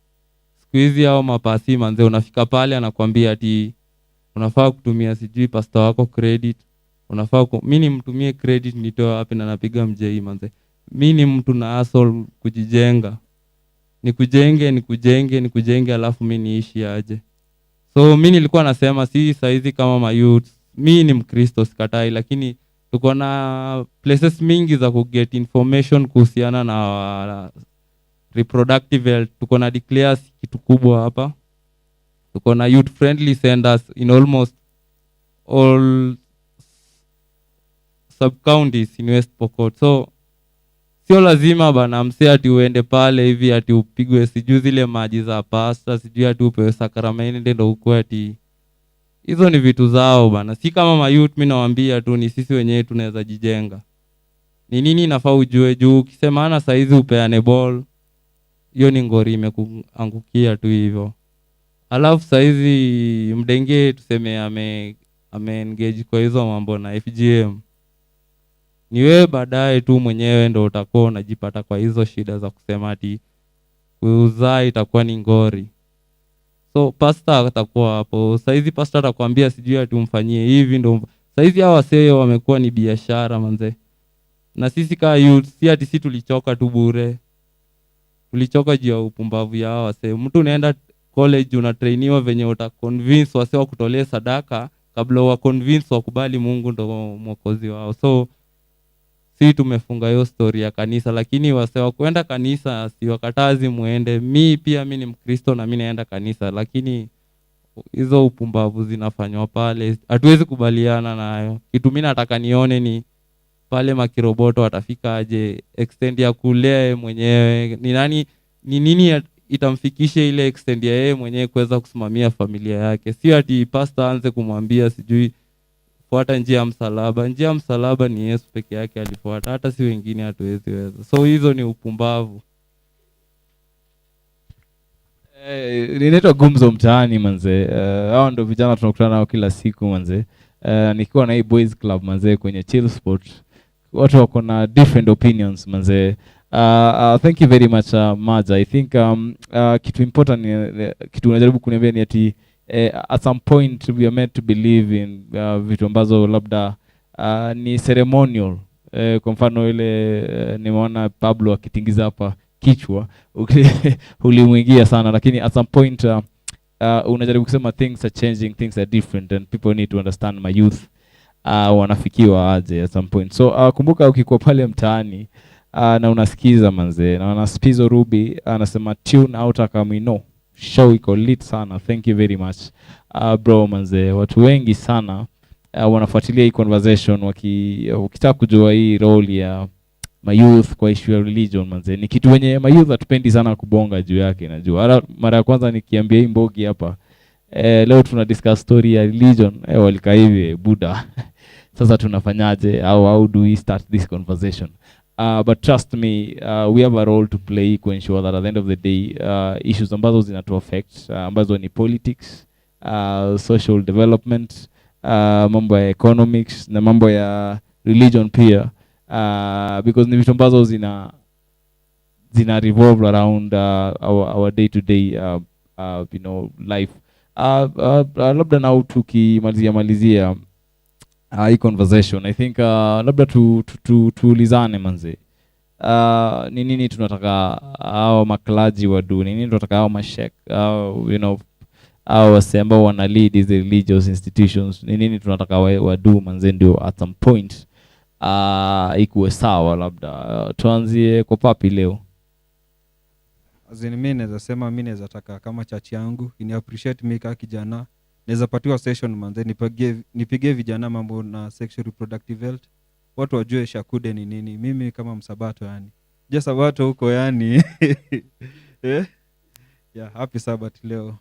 Siku hizi hao mapasi manze unafika pale anakuambia ati unafaa kutumia sijui pastor wako credit, unafaa mimi nimtumie credit nitoa wapi na napiga mjei manze. Mimi ni mtu na hustle kujijenga. Nikujenge alafu mimi niishi aje. So mimi nilikuwa nasema si saizi kama mayouth, mimi ni Mkristo sikatai, lakini tuko na places mingi za kuget information kuhusiana na reproductive health. Tuko na Declare kitu kubwa hapa. Tuko na youth friendly centers in almost all sub counties in West Pokot. So sio lazima bana msee ati uende pale hivi ati upigwe sijui zile maji za pasta, sijui ati upewe sakramenti ndio ukue ati. Hizo ni vitu zao bana. Si kama mayouth mimi nawaambia tu ni sisi wenyewe tunaweza jijenga. Ni nini inafaa ujue juu ukisema ana saizi upeane ball, hiyo ni ngori imekuangukia tu hivyo. Alafu saizi mdenge tuseme engage kwa hizo mambo na FGM. Ni wewe baadaye tu mwenyewe ndo utakuwa unajipata kwa hizo shida za kusema ati kuzaa itakuwa ni ngori. So pastor atakuwa hapo. Saizi pastor atakwambia sijui ati umfanyie hivi ndo. Saizi hao wasee wamekuwa ni biashara manze. Na sisi kama youth si ati sisi tulichoka tu bure. Tulichoka juu ya upumbavu ya hao wasee. Mtu unaenda college unatrainiwa venye utaconvince wasee wa kutolea sadaka kabla wa convince wakubali Mungu ndo mwokozi wao. So si tumefunga hiyo story ya kanisa, lakini wasee wa kwenda kanisa si wakatazi muende. Mimi ni Mkristo na mimi naenda kanisa, lakini hizo upumbavu zinafanywa pale hatuwezi kubaliana nayo. Kitu mimi nataka nione ni pale makiroboto atafika aje extend ya kulea mwenyewe. Ni nini itamfikisha ile extend ya yeye mwenyewe kuweza kusimamia familia yake. Si ati pastor aanze kumwambia sijui fuata njia ya msalaba. Njia ya msalaba ni Yesu peke yake alifuata, hata si wengine hatuwezi weza. So hizo ni upumbavu. Ninaitwa Gumzo Mtaani manze. Hao ndo vijana tunakutana nao kila siku manze. Nikiwa na hii boys club manze kwenye chill sport. Watu wako na different opinions manze. Thank you very much Maja. I think kitu important kitu unajaribu kuniambia ni ati at some point we are meant to believe in vitu ambazo labda ni ceremonial. Kwa mfano ile nimeona Pablo akitingiza hapa kichwa ulimwingia sana, lakini at some point unajaribu kusema things are changing, things are different and people need to understand my youth wanafikiwa aje at some point. So kumbuka ukikuwa pale mtaani na unasikiza manze na wanaspizo Ruby anasema tune out akamino show iko lit sana. Thank you very much bro manze. Watu wengi sana wanafuatilia hii conversation wakitaka kujua hii role ya mayouth kwa issue ya religion manze. Ni kitu wenye mayouth hatupendi sana kubonga juu yake najua. Mara ya kwanza nikiambia hii mbogi hapa leo tuna discuss story ya religion walika hivi Buddha. Sasa tunafanyaje how do we start this conversation? But trust me, we have a role to play to ensure that at the end of the day issues ambazo zinatu affect ambazo ni politics, social development, mambo ya economics na mambo ya religion pia, because ni vitu ambazo zina revolve around our day to day life. Labda na tukimalizia hii conversation, I think labda tuulizane manze. Ni nini tunataka hao maklaji wadu, ni nini tunataka hao mashek, hao wase ambao wana lead these religious institutions, ni nini tunataka wadu manze ndio at some point ikuwe sawa. Labda tuanzie kwa Papi leo. Azini mimi naweza sema mimi naweza taka kama church yangu ini appreciate mimi kama kijana naweza patiwa session manze nipige vijana mambo na sexual reproductive health, watu wajue shakude ni nini. Mimi kama msabato yani sabato huko yani yeah, happy Sabbath leo.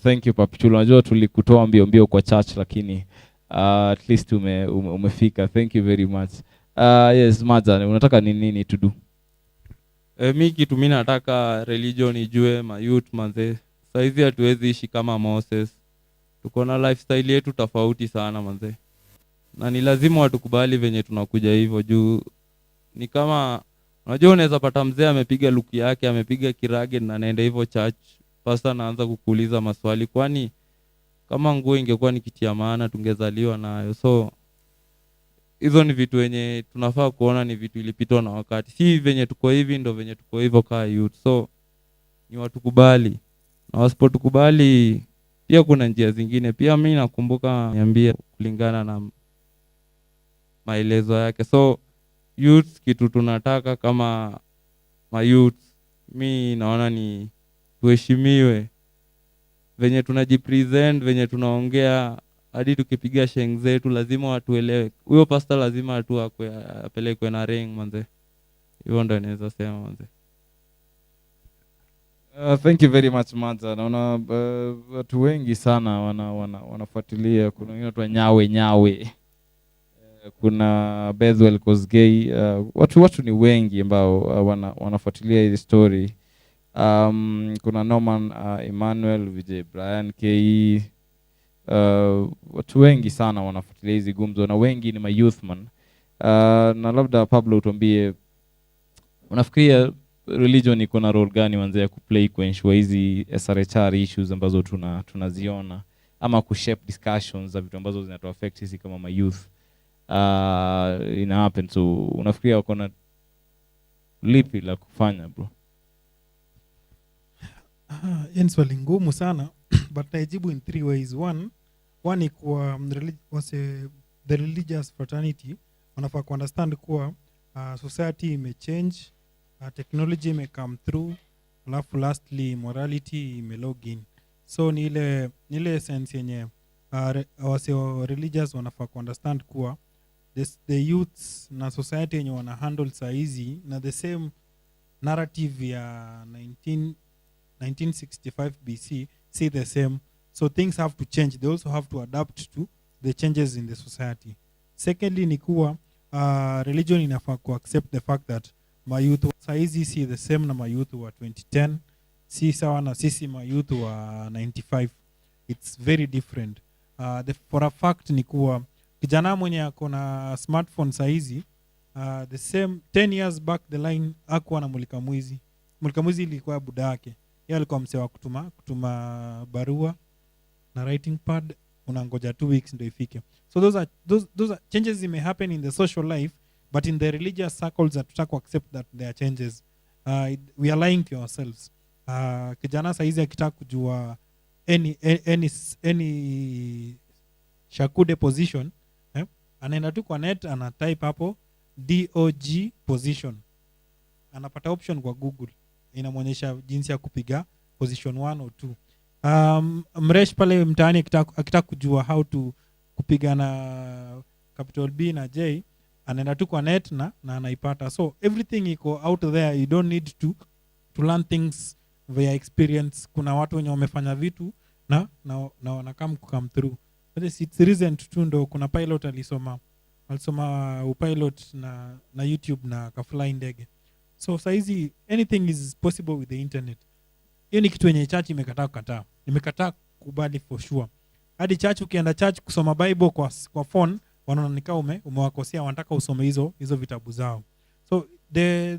Thank you Papi Chulo. Unajua tulikutoa mbio kwa church lakini at least umefika. Thank you very much. Yes Maza, unataka nini to do? Mimi kitu mimi nataka religion ijue mayouth manze. Saizi hatuwezi ishi kama Moses. tuko na lifestyle yetu tofauti sana manze, na ni lazima watukubali venye tunakuja hivyo juu ni kama unajua unaweza pata mzee amepiga luki yake, amepiga kirage na anaenda hivyo church, pastor anaanza kukuuliza maswali, kwani kama nguo ingekuwa ni kitu ya maana tungezaliwa nayo. So hizo ni vitu wenye tunafaa kuona ni vitu ilipitwa na wakati, si venye tuko hivi ndo venye tuko hivyo kaa youth. So ni watukubali, na wasipotukubali pia kuna njia zingine. Pia mimi nakumbuka niambia kulingana na maelezo yake. So youth, kitu tunataka kama youth, mi naona ni tuheshimiwe venye tunajipresent, venye tunaongea, hadi tukipiga sheng zetu lazima watuelewe. Huyo pastor lazima apelekwe na ring manze. Hivyo ndo naweza sema manze. Thank you very much Manza. Naona watu wengi sana wanafuatilia. Kuna wengine watu nyawe. Kuna Bethwell Kosgei. Watu ni wengi ambao wanafuatilia hii story. Kuna Norman Emmanuel, Vijay Brian KE. Watu wengi sana wanafuatilia hizi gumzo na wengi ni youthman. Na labda Pablo utuambie, unafikiria religion iko na role gani manze ya kuplay kuensure hizi SRHR issues ambazo tunaziona, ama kushape discussions za vitu ambazo zinatu affect sisi kama youth ina happen? So unafikiria wako na lipi la kufanya bro? Ni swali ngumu sana but naijibu in 3 ways. One ni kwa the religious fraternity wanafaa ku understand kuwa society ime change, technology may come through, alafu lastly morality may log in. So ni ile sense yenye religious wanafaa ku understand kuwa the youths na society yenye wana handle saa hizi na the same narrative ya 1965 BC see the same. So things have to change, they also have to adapt to the changes in the society. Secondly ni kuwa religion inafaa ku accept the fact that mayouth saa hizi si the same na mayouth wa 2010, si sawa na sisi mayouth wa 95. It's very different. For a fact ni kuwa kijana mwenye ako na smartphone saa hizi the same 10 years back the line hakuwa na mulika mwizi. Mulika mwizi ilikuwa buda yake, yeye alikuwa msee wa kutuma barua na writing pad, unangoja 2 weeks ndio ifike. So those are changes may happen in the social life, but in the religious circles hatutaka accept that there are changes. We are lying to ourselves. Kijana saizi akitaka kujua any shakude position, anaenda tu kwa net, ana type hapo DOG position, anapata option kwa Google inamwonyesha jinsi ya kupiga position 1 or 2. Mresh pale mtaani akitaka kujua how to kupiga na capital B na J, anaenda tu kwa net na anaipata. So everything iko out there, you don't need to learn things via experience. Kuna watu wenye wamefanya vitu na wanakam come through. But it's recent tu ndo kuna pilot alisoma upilot na YouTube na kafly ndege. So saizi anything is possible with the internet. Hiyo ni kitu yenye church imekataa kubali for sure. Hadi church ukienda church kusoma Bible kwa phone wanaona nikaa umewakosea, wanataka usome hizo vitabu zao. So the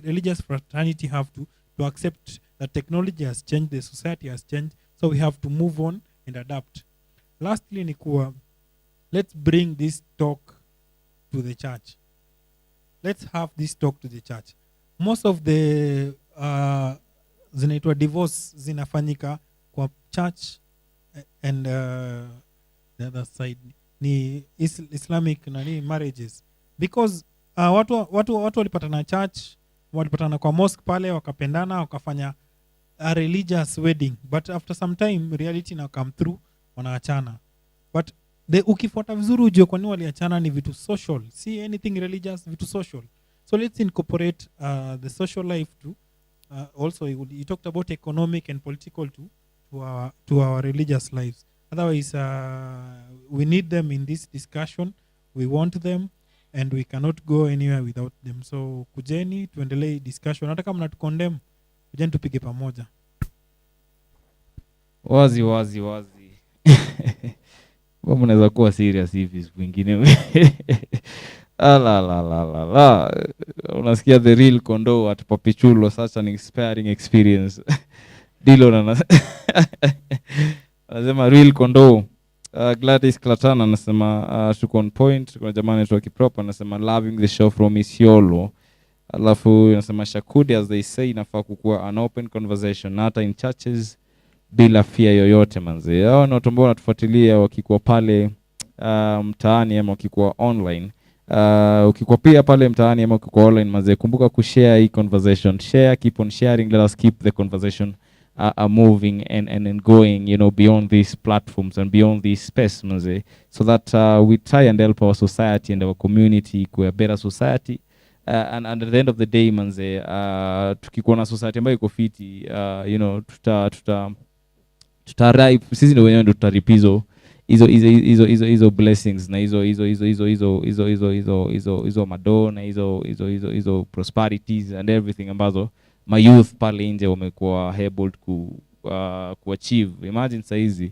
religious fraternity have to accept that technology has changed, the society has changed, so we have to move on and adapt. Lastly ni kuwa, let's bring this talk to the church. Let's have this talk to the church. Most of the zinaitwa divorce zinafanyika kwa church and the other side ni Islamic marriages, because watu walipatana church, walipatana kwa mosque pale, wakapendana, wakafanya a religious wedding, but after some time reality na come through, wanaachana. But ukifuata vizuri ujue kwa nini waliachana, ni vitu social, see anything religious, vitu social. So let's incorporate the social life too. Also you talked about economic and political to our religious lives. Otherwise we need them in this discussion, we want them and we cannot go anywhere without them. So kujeni tuendelee discussion, hata kama mnatu condemn, kujeni tupige pamoja. Wazi Mbona mnaweza kuwa serious hivi siku nyingine? La. Unasikia the real Kondo at Papichulo, such an inspiring experience. Dilo anasema real Kondo. Gladys Klatana anasema tuko on point. Kuna jamaa anaitwa Kipropa anasema loving the show from Isiolo. Alafu anasema Shakudi, as they say, inafaa kukuwa an open conversation hata in churches bila fear yoyote manze. Hao ni watu ambao wanatufuatilia wakikuwa pale mtaani ama wakikuwa online. Ukikuwa pia pale mtaani ama ukikuwa online manze, kumbuka kushare hii conversation. Share, keep on sharing, let us keep the conversation moving and going, you know, beyond these platforms and beyond this space manze, so that we try and help our society and our community to a better society. And at the end of the day manze, tukikuwa na society ambayo iko fiti, you know, tutaripe, sisi ndio wenyewe ndio tutaripizo hizo blessings na hizo madona hizo prosperities and everything ambazo my youth pale nje wamekuwa able ku achieve. Imagine saizi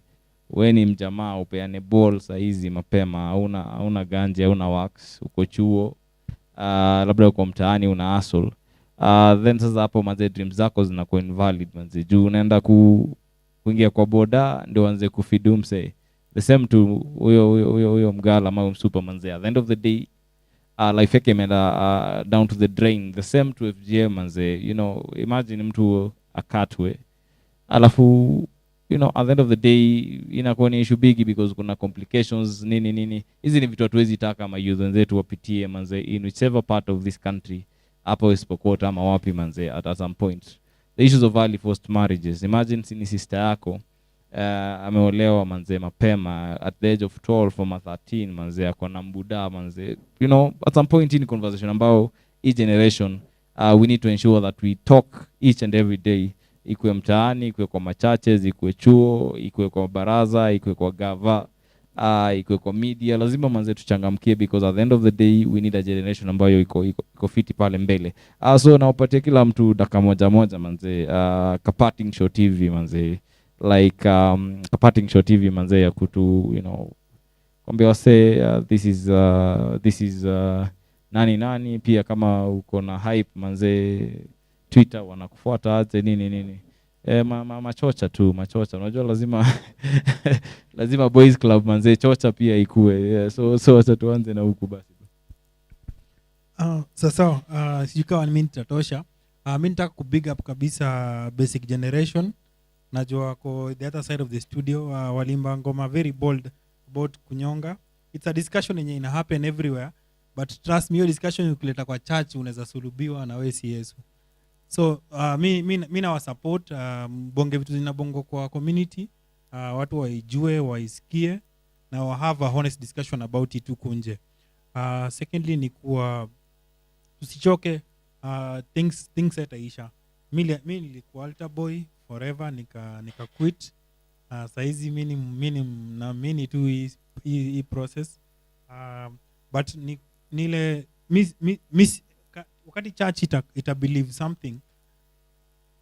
wewe ni mjamaa upeane ball saizi mapema, hauna ganja, hauna wax, uko chuo, labda uko mtaani una hustle, then sasa hapo manze dreams zako zinakuwa invalid manze, juu unaenda kuingia kwa boda ndio anze kufidum say the same to huyo mgala ama msupa manze. At the end of the day life yake imeenda down to the drain. The same to FGM manze, you know, imagine mtu akatwe alafu, you know, at the end of the day inakuwa ni issue big because kuna complications nini. Hizi ni vitu hatuwezi taka ma youth wenzetu wapitie manze in whichever part of this country, hapo Isipokota ama wapi manze. At some point the issues of early forced marriages, imagine ni sister yako ameolewa manze mapema at the age of 12 from 13 manze, akona mbuda manze, you know, at some point in conversation ambao each generation we need to ensure that we talk each and every day, ikuwe mtaani, ikuwe kwa machaches, ikuwe chuo, ikuwe kwa baraza, ikuwe kwa gava, ikuwe kwa media, lazima manze tuchangamkie because at the end of the day we need a generation ambayo iko fiti pale mbele. So nawapatia kila mtu dakika moja manze, Kapating Show TV manze, like Kapating Show TV manze ya kutu, you know, kwambia wase this is nani pia kama uko na hype manze, Twitter wanakufuata aje nini machocha tu machocha, unajua lazima lazima boys club manze, chocha pia ikue, so tuanze na huku basi. Sasa sijui kama mimi nitatosha. Mimi nataka ku big up kabisa Basic Generation. Najua ko the other side of the studio, walimba ngoma very bold about kunyonga. It's a discussion yenye ina happen everywhere, but trust me, your discussion ukileta kwa church unaweza sulubiwa na wewe si Yesu. So mi na support bonge vitu zinabongo kwa community, watu waijue, waisikie na wa have a honest discussion about it huko nje. Secondly ni kuwa tusichoke, things itaisha. Mimi nilikuwa altar boy forever, nika quit. Saizi mimi tu hii process, but nile wakati church ita believe something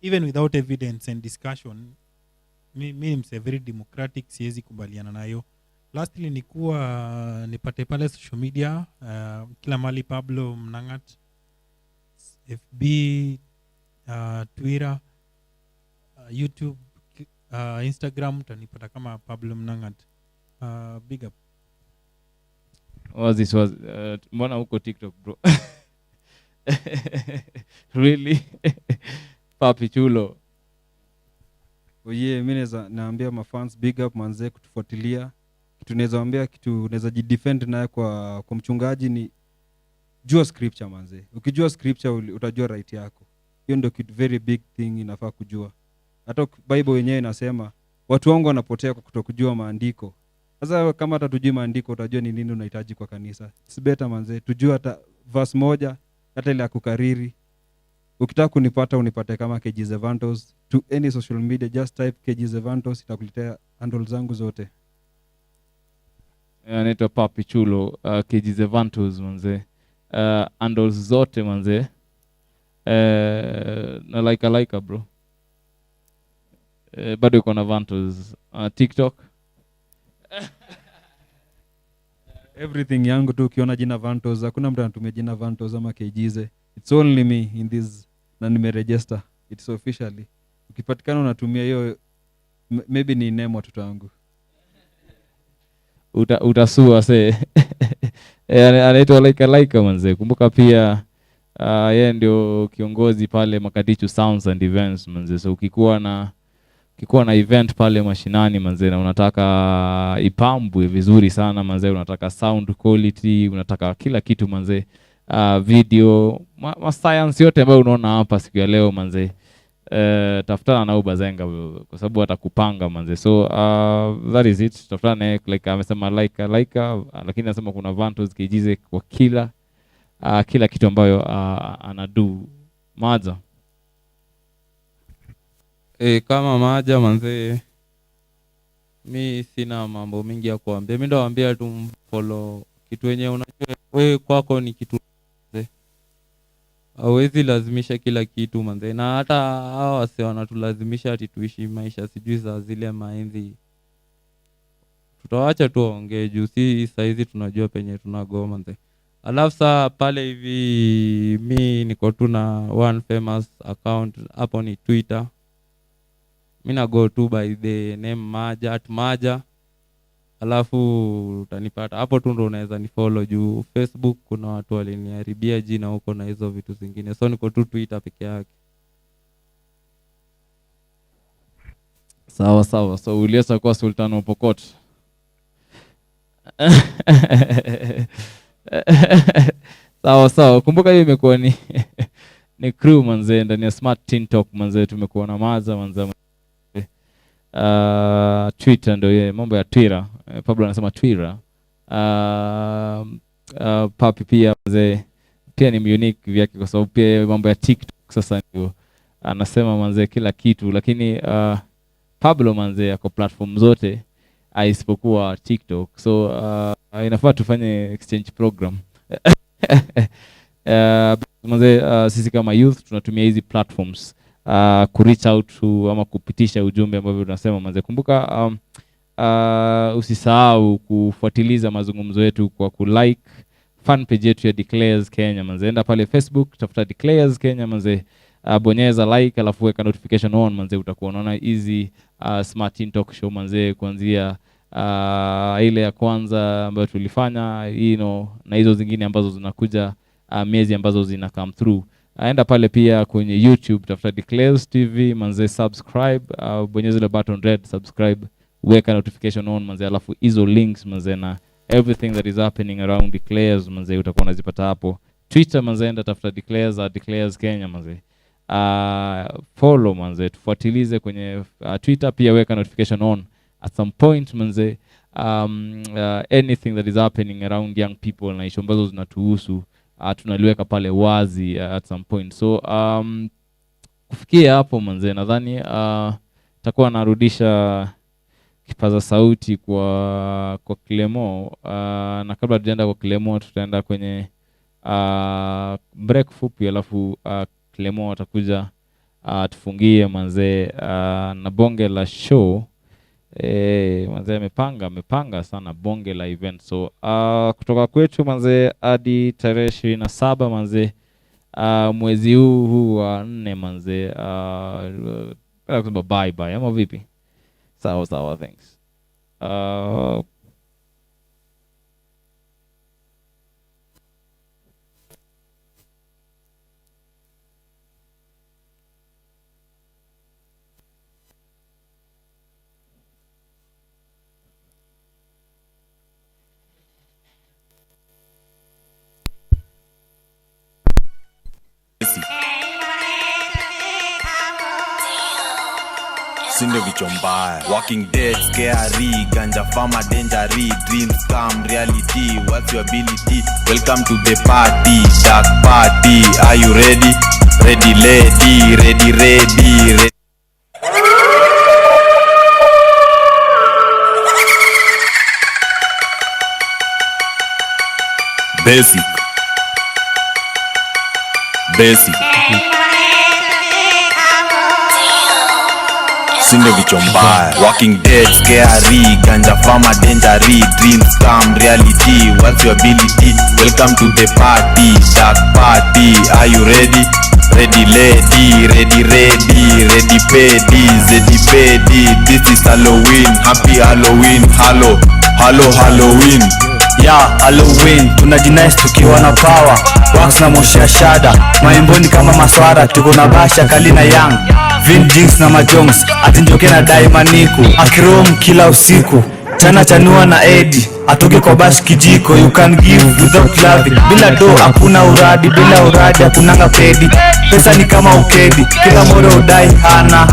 even without evidence and discussion, mimi ni very democratic, siwezi kubaliana nayo. Lastly ni kuwa nipate pale social media, kila mali Pablo Mnangat, FB, Twitter, YouTube, Instagram, utanipata kama Pablo Mnangat. Big up. This was mbona huko TikTok bro? Really? Papi chulo. Oye, mimi naambia mafans big up manze kutufuatilia. Kitu naweza ambia, kitu naweza jidefend naye kwa mchungaji ni jua scripture manze. Ukijua scripture utajua right yako. Hiyo ndio kitu very big thing inafaa kujua. Hata Bible yenyewe inasema watu wangu wanapotea kwa kutokujua maandiko. Sasa kama hata tujui maandiko utajua ni nini unahitaji kwa kanisa. It's better manze tujue hata verse moja, hata ile ya kukariri. Ukitaka kunipata unipate kama KG's Evantos to any social media, just type KG's Evantos, itakuletea handles zangu zote. Anaitwa Papi Chulo, KG's Evantos manze. Handles zote manze. Na like bro. Bado yuko na Vantos. TikTok everything yangu tu ukiona jina Vantos, hakuna mtu anatumia jina Vantos ama KGZ. It's only me in this, na nimeregister. It's officially. Ukipatikana unatumia hiyo, maybe ni name watoto wangu. Utasua se. Anaitwa Laika manze. Kumbuka pia yeye ndio kiongozi pale Makadichu Sounds and Events manze. So ukikuwa na event pale mashinani manze na unataka ipambwe vizuri sana manze, unataka sound quality, unataka kila kitu manze, video, science yote ambayo unaona hapa siku ya leo manze, tafutana na Bazenga kwa sababu atakupanga manze. So that is it. Tafutana like amesema Laika, lakini anasema kuna Vantos KGZ kwa kila kitu ambayo anadu. Maja kama Maja manze, mi sina mambo mingi ya kuambia. Mimi ndo naambia tu follow kitu yenye unajua wewe kwako ni kitu manze. Hawezi lazimisha kila kitu manze, na hata hao wase wanatulazimisha ati tuishi maisha sijui za zile maenzi. Tutawaacha tu waongee juu si saizi tunajua penye tunago manze. Alafu saa pale hivi mi niko tu na one famous account hapo ni Twitter. Mina go to by the name Maja @Maja. Alafu utanipata hapo tu, ndo unaweza ni follow juu Facebook kuna watu waliniharibia jina huko na hizo vitu zingine. So niko tu Twitter peke yake. Sawa. So uliesa kwa Sultan wa Pokot. Sawa. Kumbuka hiyo imekuwa ni crew manze ndani ya Smart Teen Talk manze. Tumekuwa na Maza manze. Twitter ndio yeye, mambo ya Twitter. Pablo anasema Twitter. Papi pia manze pia ni unique vyake kwa sababu pia mambo ya TikTok sasa ndio anasema manze kila kitu, lakini Pablo manze yako platform zote isipokuwa TikTok. So inafaa tufanye exchange program. Manze sisi kama youth tunatumia hizi platforms ku reach out to ama kupitisha ujumbe ambao tunasema manze. Kumbuka usisahau kufuatiliza mazungumzo yetu kwa kulike fan page yetu ya Declares Kenya manze. Enda pale Facebook tafuta Declares Kenya manze, bonyeza like alafu weka notification on manze, utakuwa unaona hizi Smart Teen Talk show manze, kuanzia ile ya kwanza ambayo tulifanya na hizo zingine ambazo zinakuja miezi ambazo zina come through. Aenda pale pia kwenye YouTube tafuta Declares TV manze, subscribe, bonyeza ile button red subscribe, weka notification on manze, alafu hizo links manze na everything that is happening around Declares manze utakuwa unazipata hapo. Twitter manze, enda tafuta Declares Kenya manze. Follow manze, tufuatilize kwenye Twitter pia, weka notification on at some point manze. Anything that is happening around young people na ishu ambazo zinatuhusu tunaliweka pale wazi at some point. So kufikia hapo manze, nadhani takuwa narudisha kipaza sauti kwa Clemo, na kabla tujaenda kwa Clemo tutaenda kwenye break fupi, alafu Clemo atakuja tufungie manze na bonge la show. Manze amepanga sana bonge la event. So kutoka kwetu manze hadi tarehe 27 manze, mwezi huu wa 4 manze, bye ama vipi? Sawa, thanks. Sindo vichwa mbaya, Walking Dead, scary, ganja farmer, dangerous, dreams come reality, what's your ability? Welcome to the party, dark party, are you ready? Ready lady, ready. Basic. Sinde vichwa mbaya. Walking dead, scary, ganja farmer, dangery. Dreams come reality, what's your ability? Welcome to the party, dark party. Are you ready? Ready lady, ready ready, ready pedi, zedi pedi. This is Halloween, happy Halloween, hello, hello Halloween. Ya Halloween tunajinais tukiwa na power, wax na moshi ya shada, maimboni kama maswara, tuko na basha kali na young Vin Jinx na majongs, atinjoke na daimaniku akirom kila usiku, chana chanua na Eddie, atoke kwa bash kijiko. You can give without loving, bila do hakuna uradi, bila uradi hakunanga pedi. Pesa ni kama ukedi, kila moro udai hana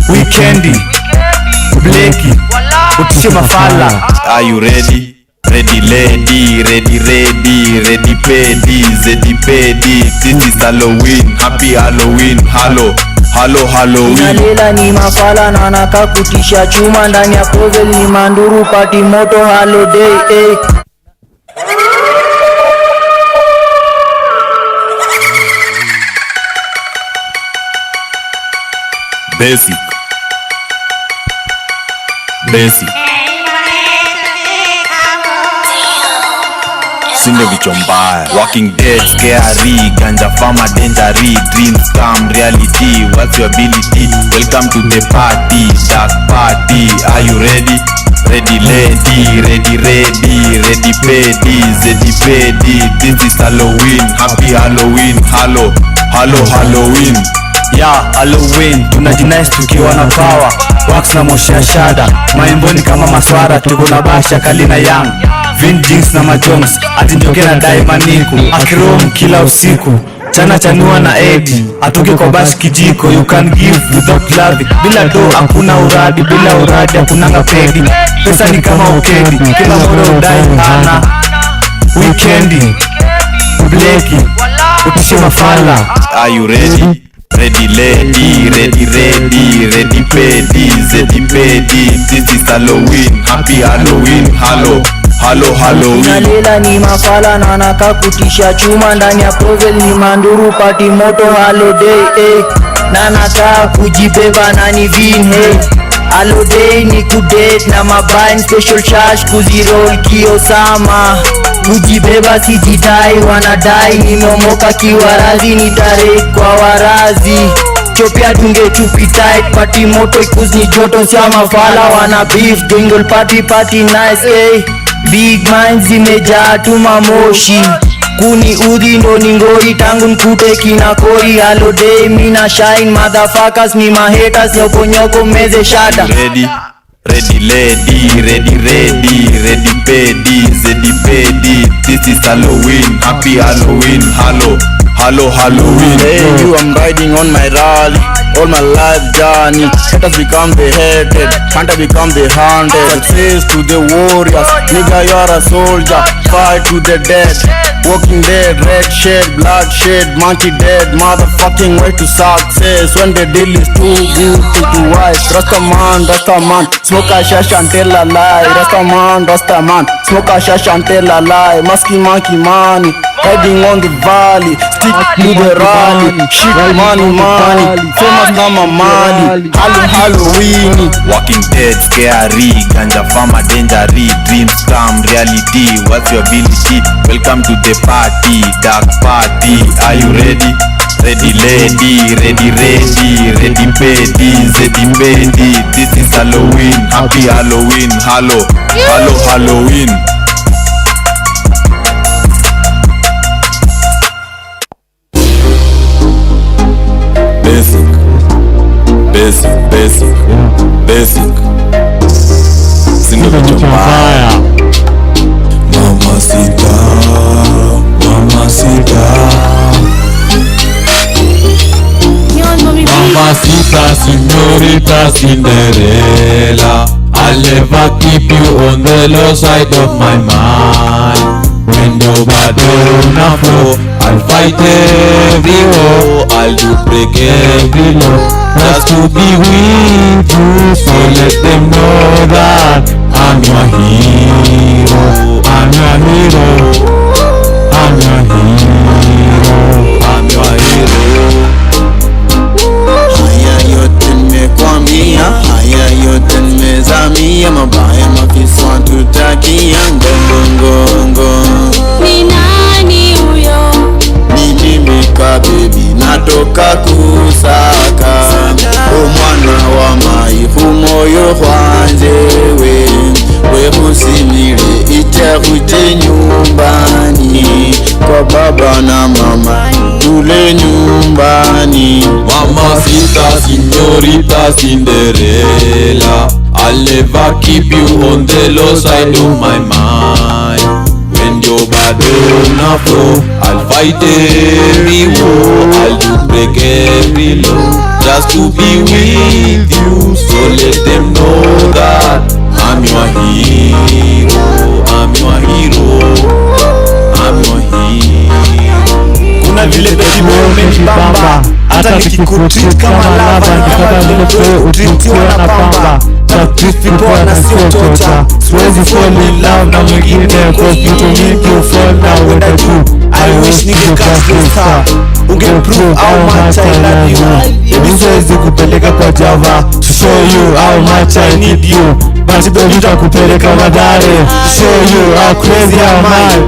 weekendi. Bleki, utishe mafala. Are you ready? Ready lady, ready ready, ready pedi, zedi pedi. This is Halloween, happy Halloween, hello, hello Halloween. Nalela ni mafala na naka kutisha chuma ndani ya kovel ni manduru party moto holiday Basic, basic. Sinde vichwa mbaya. Walking dead, scary, ganja farmer, dangery. Dreams come reality, what's your ability? Welcome to the party, dark party. Are you ready? Ready lady, ready ready, ready pedi, zedi pedi. This is Halloween, happy Halloween, hello, hello Halloween. Ya Halloween tunajinais tukiwa na power, wax na moshi ya shada, maimboni kama maswara, tuko na basha kali na young Vin Jinx na majongs, atinjoke na daimaniku akirom kila usiku, chana chanua na Eddie, atoke kwa bash kijiko. You can give without loving, bila do hakuna uradi, bila uradi hakunanga pedi. Pesa ni kama ukedi, kila moro udai hana weekendi. Bleki, utishe mafala. Are you ready? Ready lady, ready ready, ready pedi, zedi pedi. This is Halloween, happy Halloween, hello, hello Halloween. Nalela ni mafala na naka kutisha chuma ndani ya kovel ni manduru party moto holiday na naka kujibeba na ni vin holiday ni kudate na mabain special charge kuzirol kiosama kujibeba sijidai wanadai nimeomoka kiwarazi nitare kwa warazi chopia tunge chupi tight party moto ikuzi joto sama fala wana beef jingle party nice big minds zimejaa tuma moshi kuni udhi ndo ningoi tangu nkute kina koi holiday mina shine motherfuckers ni mahaters nyoko meze shada. Ready, ready lady, ready ready, ready pedi, zedi pedi. This is Halloween, happy Halloween, hello, hello Halloween. Hey you, I'm riding on my rally, all my life journey. Haters become the hated, hunter become the hunted. Success to the warriors, nigga you're a soldier. Fight to the dead, walking dead, red shade, blood shade, monkey dead, motherfucking way to success. When the deal is too good to wise. Rastaman, smoke a shash and tell a lie. Rastaman, smoke a shash and tell a lie. Musky monkey money, hiding on the valley. Stick to the rally, shit money, famous nama money. Halloween. Walking dead, scary, ganja farmer, dangery. Dreams come reality, what's your ability? Welcome to the party, dark party. Are you ready? Ready lady, ready ready, ready pedi, zedi pedi. This is Halloween, happy Halloween, hello, hello Halloween. Basic, basic, basic, basic. Single vichwa mbaya. Mamacita, mamacita. Mamacita, señorita Cinderella, I'll never keep you on the low side of my mind. When nobody wanna flow, I'll fight every war, I'll do break every law, just to be with you. So let them know that I'm your hero, I'm your hero, I'm your hero, I'm your hero. Haya yote nimekwambia, hwanzewe wemusimire itakute nyumbani kwa baba na mama tule nyumbani. Mamacita, señorita Cinderella, I'll never keep you on the low side of my mind. When you're bad on the floor, I'll fight every war, I'll do break every law, just to be with you. So let them know that I'm your hero, I'm your hero, I'm your hero. Kuna vile baby wewe umenibamba, hata nikikutreat kama lava, ni kama vile wewe utreatiwa na pamba. Treat people na sio chocha, siwezi fall in love na mwingine, cause vitu mingi ufall na uenda juu. I wish nige catch the star, unge prove how much I love you. Baby siwezi kupeleka kwa Java, to show you how much I need you. But baby nitakupeleka Madare, to show you how crazy am I.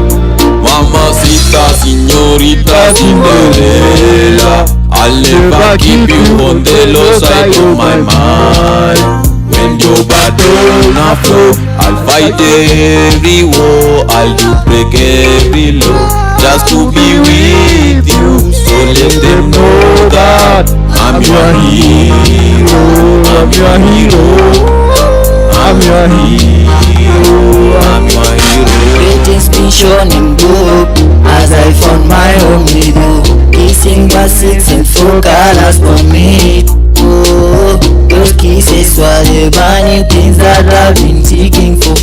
Mamacita, señorita Cinderella, I'll never keep you on the low side of my mind. When you're bad on the floor, I'll fight every war, I'll do break every law, just to be with you. So let them know that I'm your hero, I'm your hero, I'm your hero, I'm your hero. Greatest been shown in book, as I found my home with you. Kissing baskets in full colors for me. Oh, those kisses were the burning things that I've been seeking for.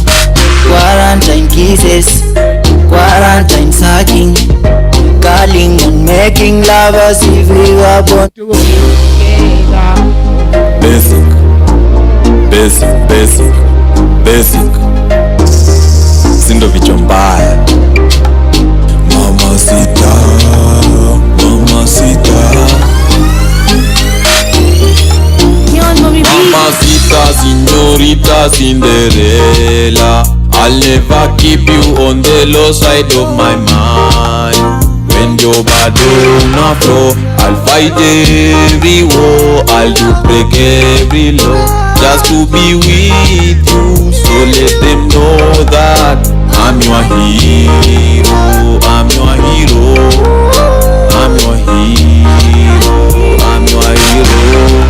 Quarantine kisses, quarantine sucking, calling and making lovers if we were born together. Basic, basic, basic, basic. Sindo vichwa mbaya. Mamacita, mamacita. Mamacita, señorita Cinderella, I'll never keep you on the low side of my mind. When you're bad on the floor, I'll fight every war, I'll do break every law, just to be with you. So let them know that I'm your hero, I'm your hero, I'm your hero, I'm your hero.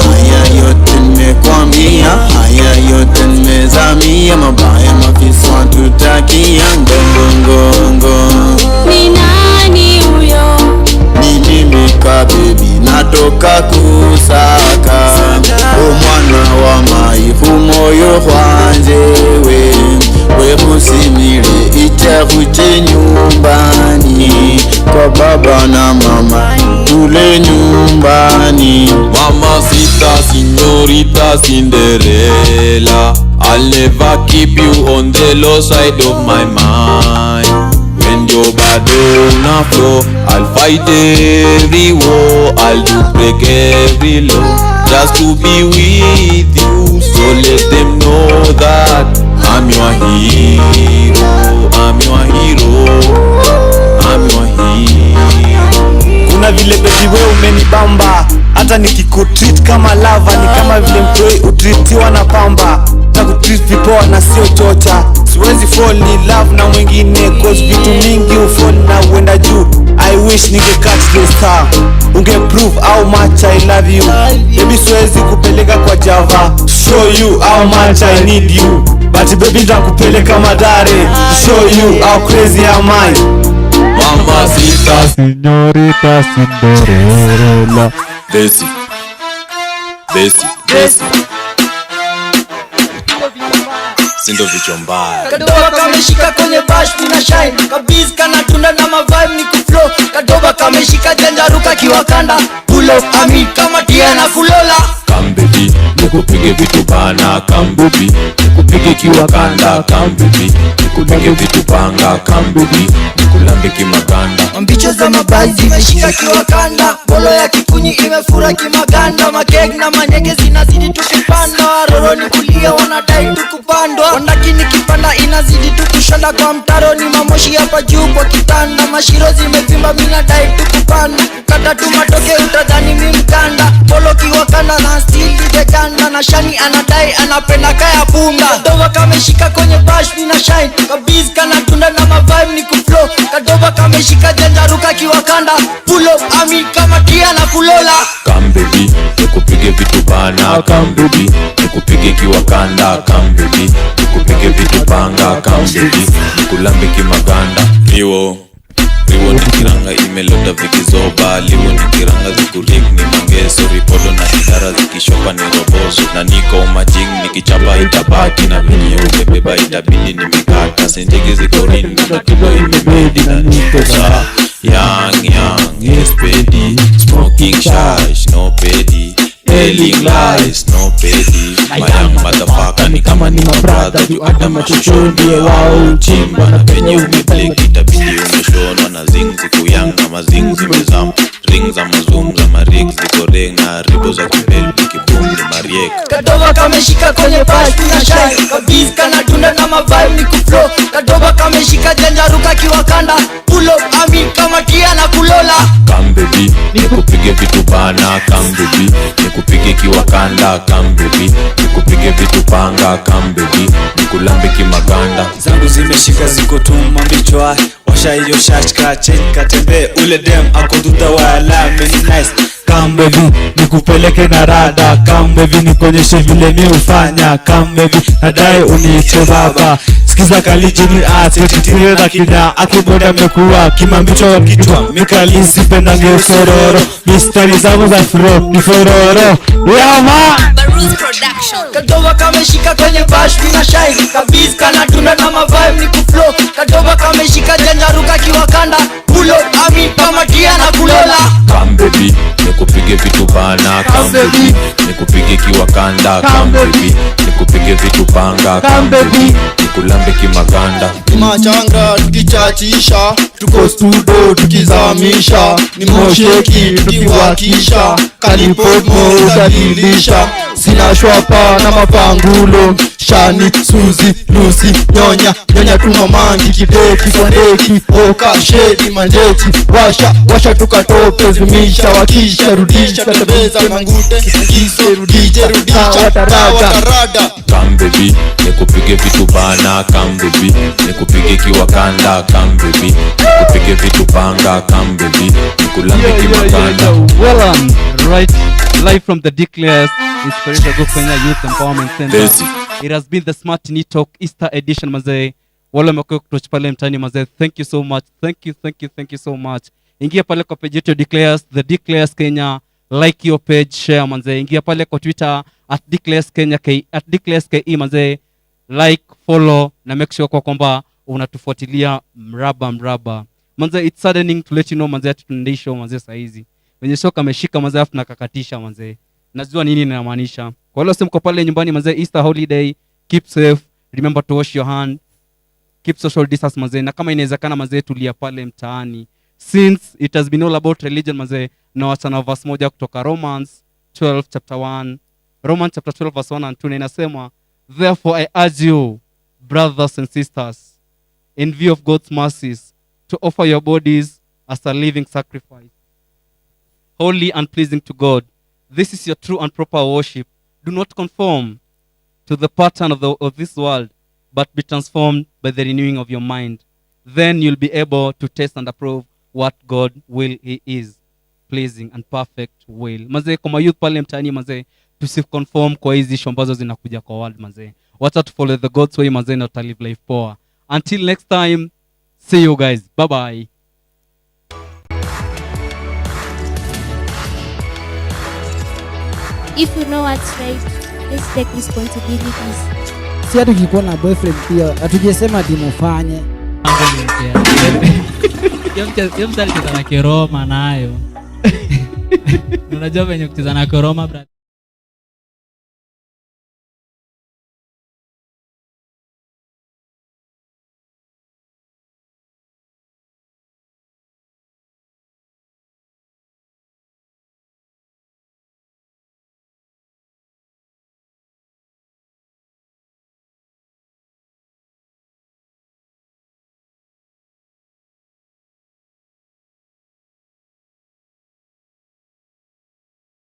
Haya yote nimekwambia, haya yote nimezamia, mabaya mafiswa tutakia ngongongongo. Ni nani huyo? Ni mimi ka baby, natoka kusaka o mwana wa maifu moyo hwanzewe wemusimire itakute nyumbani kwa baba na mama tule nyumbani. Mamacita, señorita Cinderella, I'll never keep you on the low side of my mind. When you're bad on the floor, I'll fight every war, I'll do break every law, just to be with you. So let them know that I'm your hero, I'm your hero, I'm your hero. Kuna vile baby wewe umenibamba, hata nikikutreat kama lava, ni kama vile mtoi utreatiwa na pamba. Takutreat people na sio chocha, siwezi fall in love na mwingine, cause vitu mingi ufall na uenda juu. I wish nige catch the star, unge prove how much I love you. Baby siwezi kupeleka kwa Java, to show you how much I need you. But baby nitakupeleka Madare, to show you how crazy am I. Mamacita, señorita Cinderella. Basic, basic, basic. Sindo vichwa mbaya. Kadoba kameshika kwenye bash tuna shine, kabiz kana tunda na mavibe ni kuflow. Kadoba kameshika janjaruka kiwakanda, pull up ami kama tia na kulola. Come baby, nikupige vitu bana. Come baby, nikupige kiwakanda. Come baby, nikupige vitu panga. Come baby, nikulambe kimaganda. Mbicho za mabai zimeshika kiwakanda, bolo ya kikunyi imefura kimaganda. Makeg na manyege zinazidi tukipanda. vichochoroni kulia wanadai tukupandwa. Wandaki nikipanda inazidi tukushanda kwa mtaro, ni mamoshi hapa juu kwa kitanda. Mashiro zimevimba minadai tukupanda, kukata tu matoke utadhani mimkanda. Polo kiwakanda na stili veganda, na shani anadai anapenda kaya punda. Kadoba kameshika kwenye bash mina shine, kabiz kana tunda na mavibe ni kuflow. Kadoba kameshika janjaruka kiwakanda, pull up ami kama tia na kulola. Come baby, nikupige vitu bana. Come baby, nikupige kiwakanda. Come baby, nikupige vitu banga. Come baby, nikulambe kimaganda. Liwo nikiranga imelota vikizoba. Liwo nikiranga zikurik ni mangeso. Ripodo na hidara zikishopa ni robozo. Na niko umajing nikichapa itabaki. Na venye umebeba itabidi nimekata. Sentege ziko rini na kibo imebedi. Na niko saa young is petty. Smoking shash no petty. Telling lies no petty. My young motherfucker ni kama ni my brother. Juu hata machocho ndiye wao uchimba. Na penye umebleki itabidi umeshonwa. Na zing ziku young na mazing zimezama. Ring za mazum za marik ziko ring. Na ribo za kibel kibum ni mariek. Kadoba kameshika kwenye bash kuna shine, kabiz kana tunda na mavibe ni kuflow. Kadoba kameshika janjaruka kiwakanda, pull up ami kama tia na kulola. Come baby, nikupige vitu bana. Come baby, nikupige kiwakanda. Come baby, nikupige vitu panga. Come baby, nikulambe kimaganda. Zangu zimeshika ziko tuma mbichwa. Washa hiyo shashka chain katembe. Ule dem ako duda wala meni nice. Come baby, nikupeleke na rada. Come baby, nikonyeshe vile mi ufanya. Come baby, nadai uniite baba. Sikiza kalijini titire na kina. Akiboda mekuwa kimambicho wa kichwa. Mikalisi penda ngesororo. Mistari zangu za fro ni fororo. Yama Kadoba kameshika kwenye bash mina shine, kabiz kana tunda na mavibe ni kuflow. Kadoba kameshika janjaruka kiwakanda, pull up ami kama tia na kulola. Come baby, nikupige vitu bana. Come baby, nikupige kiwakanda. Come baby, nikupige vitu panga. Come baby, nikulambe kimaganda. Machanga tukichachisha, tuko studio tukizamisha. Ni mosheki tukiwakisha, kalipotmo utadilisha. Sina shwapa na mapangulo, Shani, Suzi, Lucy, Nyonya tumamangi, kideki, sondeki, oka, shedi, manjeti. Washa tukatope, zumisha, wakisha, rudisha, tatebeza, mangute, kise, rudisha, watarada. Come baby, nikupige vitu bana. Come baby, nikupige kiwakanda. Come baby, nikupige vitu panga. Come baby, nikulambe kimaganda. Well right, live from the Declares Inspiration Go Kenya Youth Empowerment Center. Basic. It has been the Smart Knee Talk Easter edition mazee. Wale mko kutoka pale mtani mazee. Thank you so much. Thank you so much. Ingia pale kwa page yetu Declares, the Declares Kenya. Like your page, share mazee. Ingia pale kwa Twitter @Declares Kenya @Declares KE mazee. Like, follow na make sure kwa kwamba unatufuatilia mraba. Manze, it's saddening to let you know manze tunadai show manze saa hizi. Wenye show kameshika manze afu nakakatisha manze. Najua nini inamaanisha. Kwa hiyo simko pale nyumbani manze, Easter holiday, keep safe, remember to wash your hand, keep social distance manze, na kama inawezekana manze tulia pale mtaani. Since it has been all about religion manze, na wachana verse moja kutoka Romans chapter 12 verse 1 and 2 inasema, therefore I urge you brothers and sisters in view of God's mercies to offer your bodies as a living sacrifice, holy and pleasing to God. This is your true and proper worship. Do not conform to the pattern of this world, but be transformed by the renewing of your mind. Then you'll be able to taste and approve what God will He is, pleasing and perfect will. Mazee, kwa youth pale mtaani mazee, tusiconform kwa hizi ishu ambazo zinakuja kwa world mazee. Wacha to follow the God's way mazee na live life poa. Until next time, see you guys. Bye bye. If you know what's right, let's take responsibilities. Si hata ukikuwa na boyfriend pia hatujesema dimufanye. Yo mtali cheza na Keroma nayo. Unajua venye kucheza na Keroma brother.